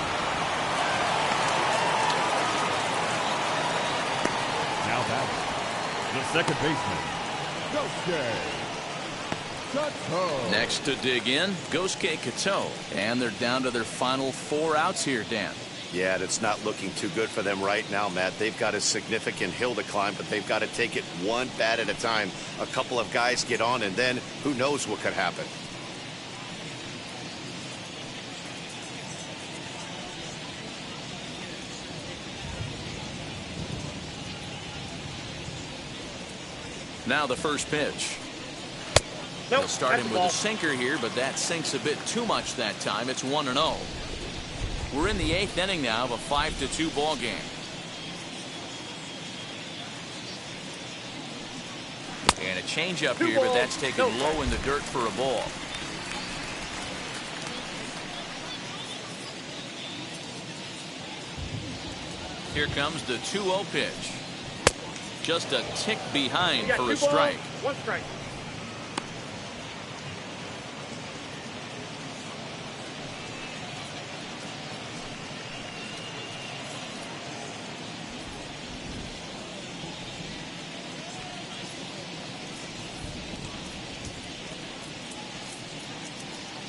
Now batting. The second baseman, Kato. Next to dig in, Gosuke Kato. And they're down to their final 4 outs here, Dan. Yeah, it's not looking too good for them right now, Matt. They've got a significant hill to climb, but they've got to take it one bat at a time. A couple of guys get on, and then who knows what could happen. Now the first pitch. Nope, They'll start that's him the with ball. a sinker here, but that sinks a bit too much that time. It's 1-0. We're in the 8th inning now of a 5-2 ball game. And a changeup here, but that's taken low in the dirt for a ball. Here comes the 2-0 pitch. Just a tick behind You got for 2 a strike. balls, 1 strike.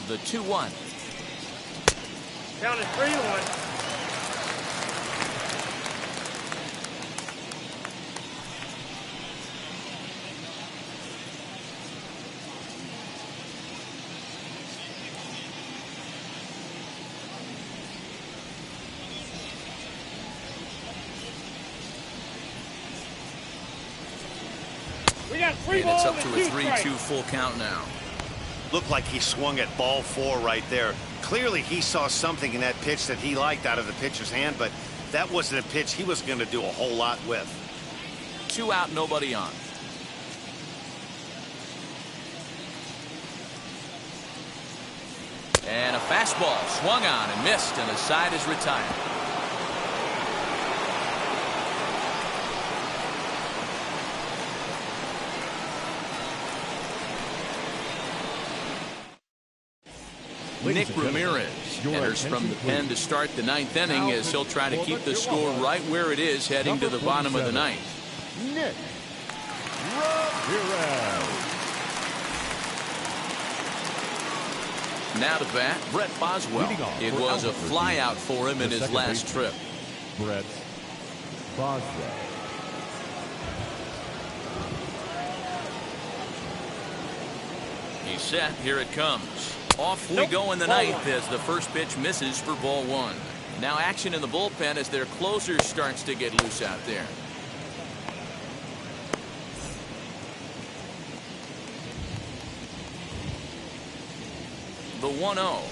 The 2-1. Count is 3-1. We got 3 And balls it's up to a and 2 3-2 strikes. full count now. Looked like he swung at ball 4 right there. Clearly he saw something in that pitch that he liked out of the pitcher's hand, but that wasn't a pitch he was going to do a whole lot with. 2 out, nobody on. And a fastball swung on and missed, and the side is retired. Nick Ramirez enters from the pen to start the 9th inning as he'll try to keep the score right where it is heading to the bottom of the 9th. Nick Ramirez. Now to bat, Brett Boswell. It was a flyout for him in his last trip. Brett Boswell. He's set. Here it comes. Off we go in the 9th as the first pitch misses for ball 1. Now action in the bullpen as their closer starts to get loose out there. The 1-0.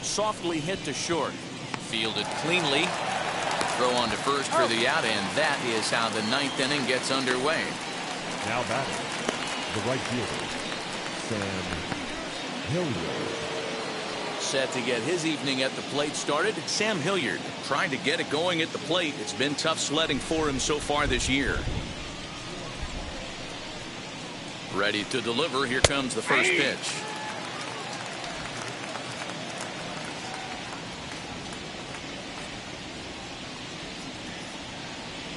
Softly hit to short. Fielded cleanly. Throw on to first for the out, and that is how the 9th inning gets underway. Now batting, the right fielder, Sam Hilliard. Set to get his evening at the plate started, Sam Hilliard trying to get it going at the plate. It's been tough sledding for him so far this year. Ready to deliver. Here comes the first pitch.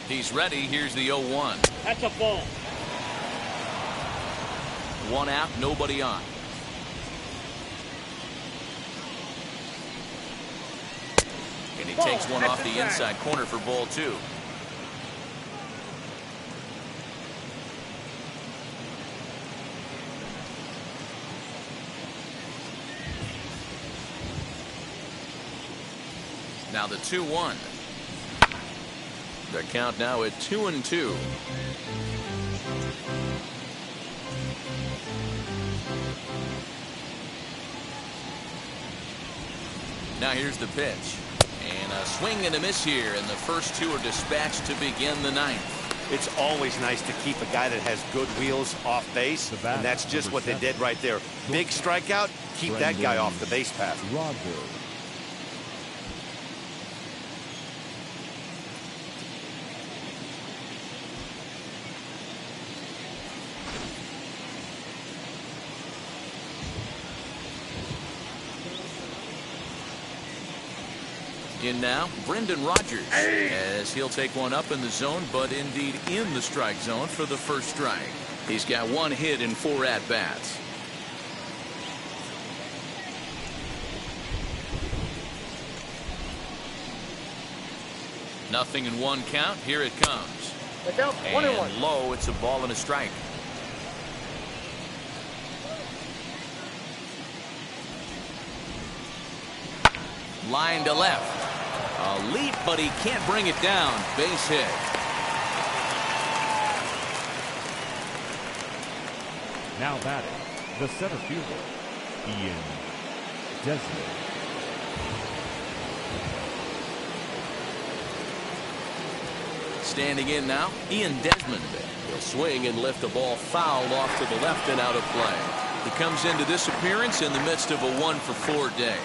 He's ready. Here's the 0-1. That's a ball. 1 out, nobody on. And he takes one off the inside corner for ball 2. Now the 2-1. The count now at 2-2. Now here's the pitch. And a swing and a miss here, and the first 2 are dispatched to begin the 9th. It's always nice to keep a guy that has good wheels off base, and that's just what they did right there. Big strikeout, keep that guy off the base path. In now, Brendan Rodgers, as he'll take one up in the zone, but indeed in the strike zone for the first strike. He's got 1 hit in 4 at-bats. Nothing in 1 count. Here it comes. The count, 1-1. And low, it's a ball and a strike. Line to left. A leap, but he can't bring it down. Base hit. Now batting, the center fielder, Ian Desmond. Standing in now, Ian Desmond. He'll swing and lift the ball foul off to the left and out of play. He comes into this appearance in the midst of a 1-for-4 day.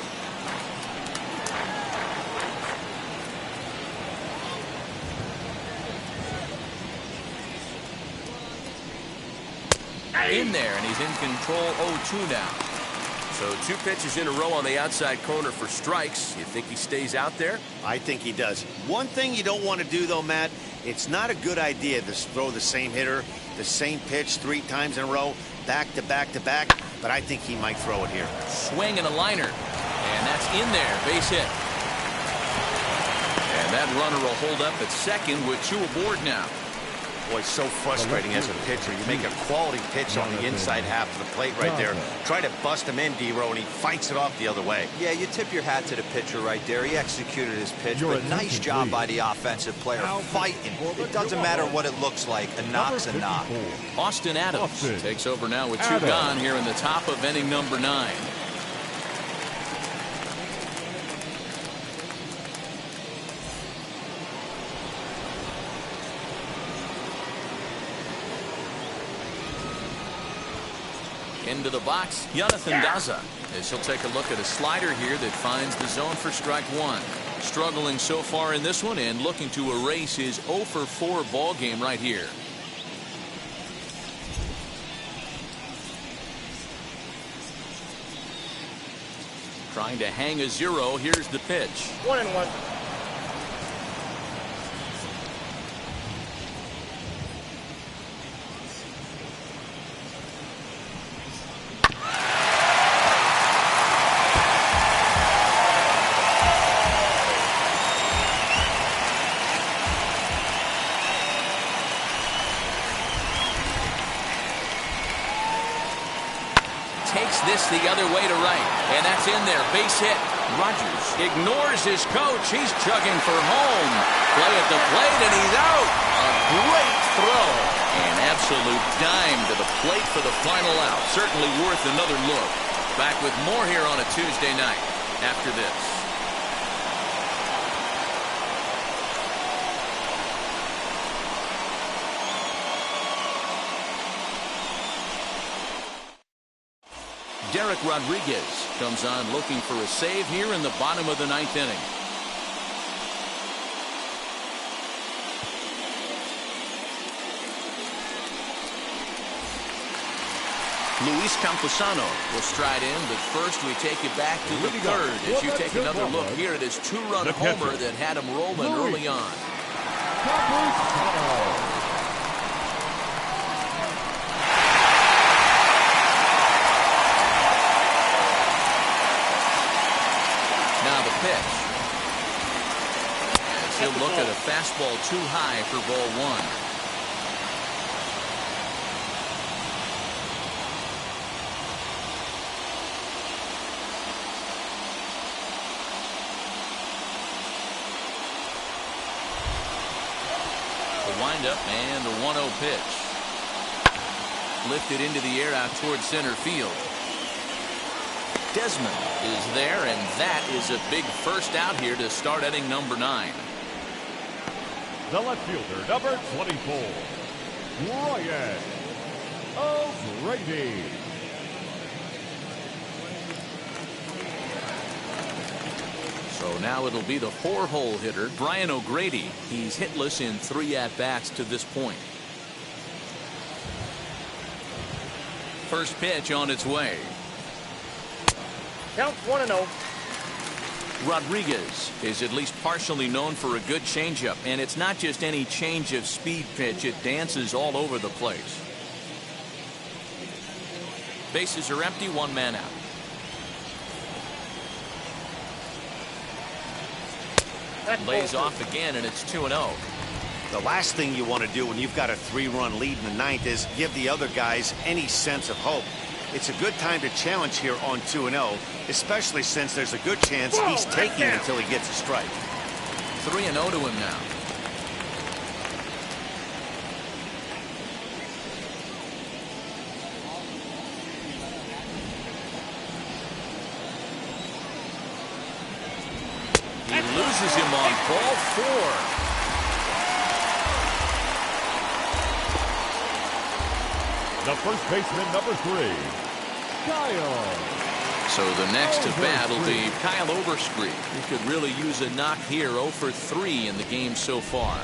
In there, and he's in control 0-2 now. So 2 pitches in a row on the outside corner for strikes. You think he stays out there? I think he does. One thing you don't want to do, though, Matt, it's not a good idea to throw the same hitter, the same pitch 3 times in a row, back to back to back, but I think he might throw it here. Swing and a liner, and that's in there, base hit. And that runner will hold up at second with 2 aboard now. Boy, it's so frustrating as a pitcher. You make a quality pitch on the inside half of the plate right there. Try to bust him in, D-Row, and he fights it off the other way. Yeah, you tip your hat to the pitcher right there. He executed his pitch, but nice job by the offensive player fighting. It doesn't matter what it looks like. A knock's a knock. Austin Adams takes over now with 2 gone here in the top of inning number 9. Into the box, Jonathan Daza, as he'll take a look at a slider here that finds the zone for strike 1. Struggling so far in this one and looking to erase his 0-for-4 ball game right here. Trying to hang a 0. Here's the pitch. 1-1. Takes this the other way to right, and that's in there, base hit. Rogers ignores his coach. He's chugging for home. Play at the plate, and he's out. A great throw. An absolute dime to the plate for the final out. Certainly worth another look. Back with more here on a Tuesday night after this. Derek Rodriguez comes on looking for a save here in the bottom of the 9th inning. Luis Camposano will stride in, but first we take you back to the 3rd as you take another look here at his 2-run homer that had him rolling early on. Pitch. As he'll look at a fastball too high for ball 1. The windup and the 1-0 pitch. Lifted into the air out towards center field. Desmond is there, and that is a big first out here to start inning number 9. The left fielder, number 24, Ryan O'Grady. So now it'll be the 4-hole hitter, Brian O'Grady. He's hitless in 3 at-bats to this point. First pitch on its way. Count 1-0. Rodriguez is at least partially known for a good changeup, and it's not just any change of speed pitch. It dances all over the place. Bases are empty, 1 man out. Lays off again, and it's 2-0. The last thing you want to do when you've got a 3-run lead in the ninth is give the other guys any sense of hope. It's a good time to challenge here on 2-0, especially since there's a good chance he's taking it until he gets a strike. 3-0 to him now. He loses him on ball 4. The first baseman, number 3, Kyle. So the next to bat will be Kyle Overstreet. He could really use a knock here. 0 for 3 in the game so far.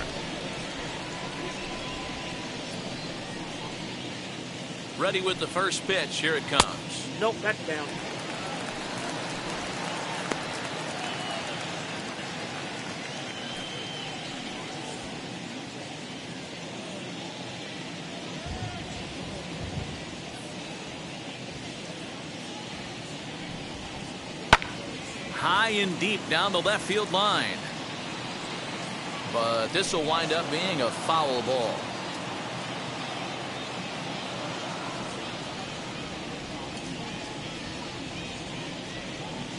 Ready with the first pitch. Here it comes. Nope, that's down. High and deep down the left field line. But this will wind up being a foul ball.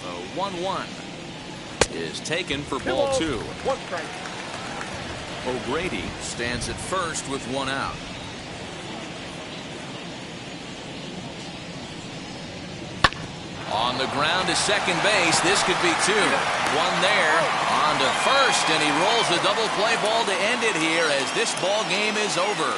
The 1-1 is taken for ball 2. 1 strike. O'Grady stands at first with 1 out. On the ground to second base. This could be 2. 1 there. On to first, and he rolls the double play ball to end it here as this ball game is over.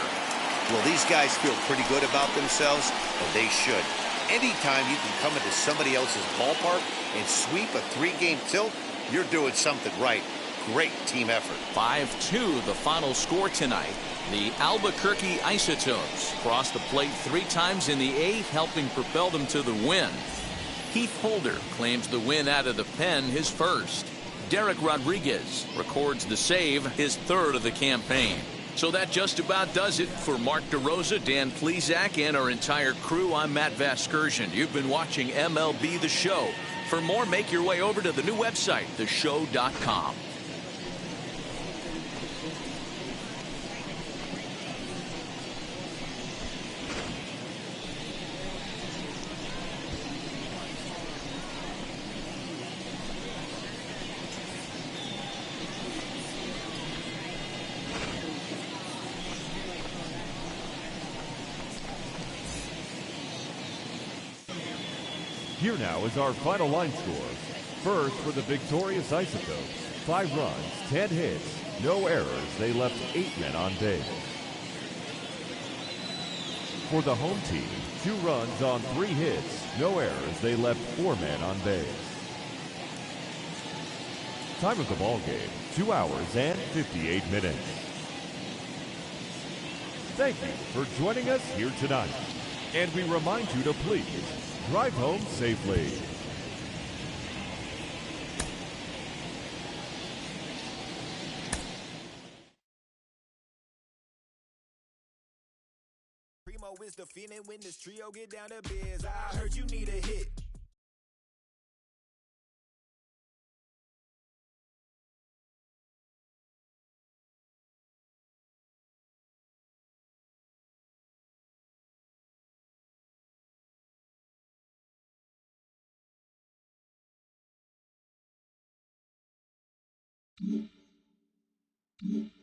Well, these guys feel pretty good about themselves, and they should. Anytime you can come into somebody else's ballpark and sweep a 3-game tilt, you're doing something right. Great team effort. 5-2 the final score tonight. The Albuquerque Isotopes crossed the plate 3 times in the 8th, helping propel them to the win. Heath Holder claims the win out of the pen, his first. Derek Rodriguez records the save, his 3rd of the campaign. So that just about does it for Mark DeRosa, Dan Plesac, and our entire crew. I'm Matt Vasgersian. You've been watching MLB The Show. For more, make your way over to the new website, theshow.com. Here now is our final line score. First, for the victorious Isotopes, 5 runs, 10 hits, no errors. They left 8 men on base. For the home team, 2 runs on 3 hits, no errors. They left 4 men on base. Time of the ball game, 2 hours and 58 minutes. Thank you for joining us here tonight. And we remind you to please drive home safely. Primo is the feeling when this trio get down to biz. I heard you need a hit. Mm-hmm.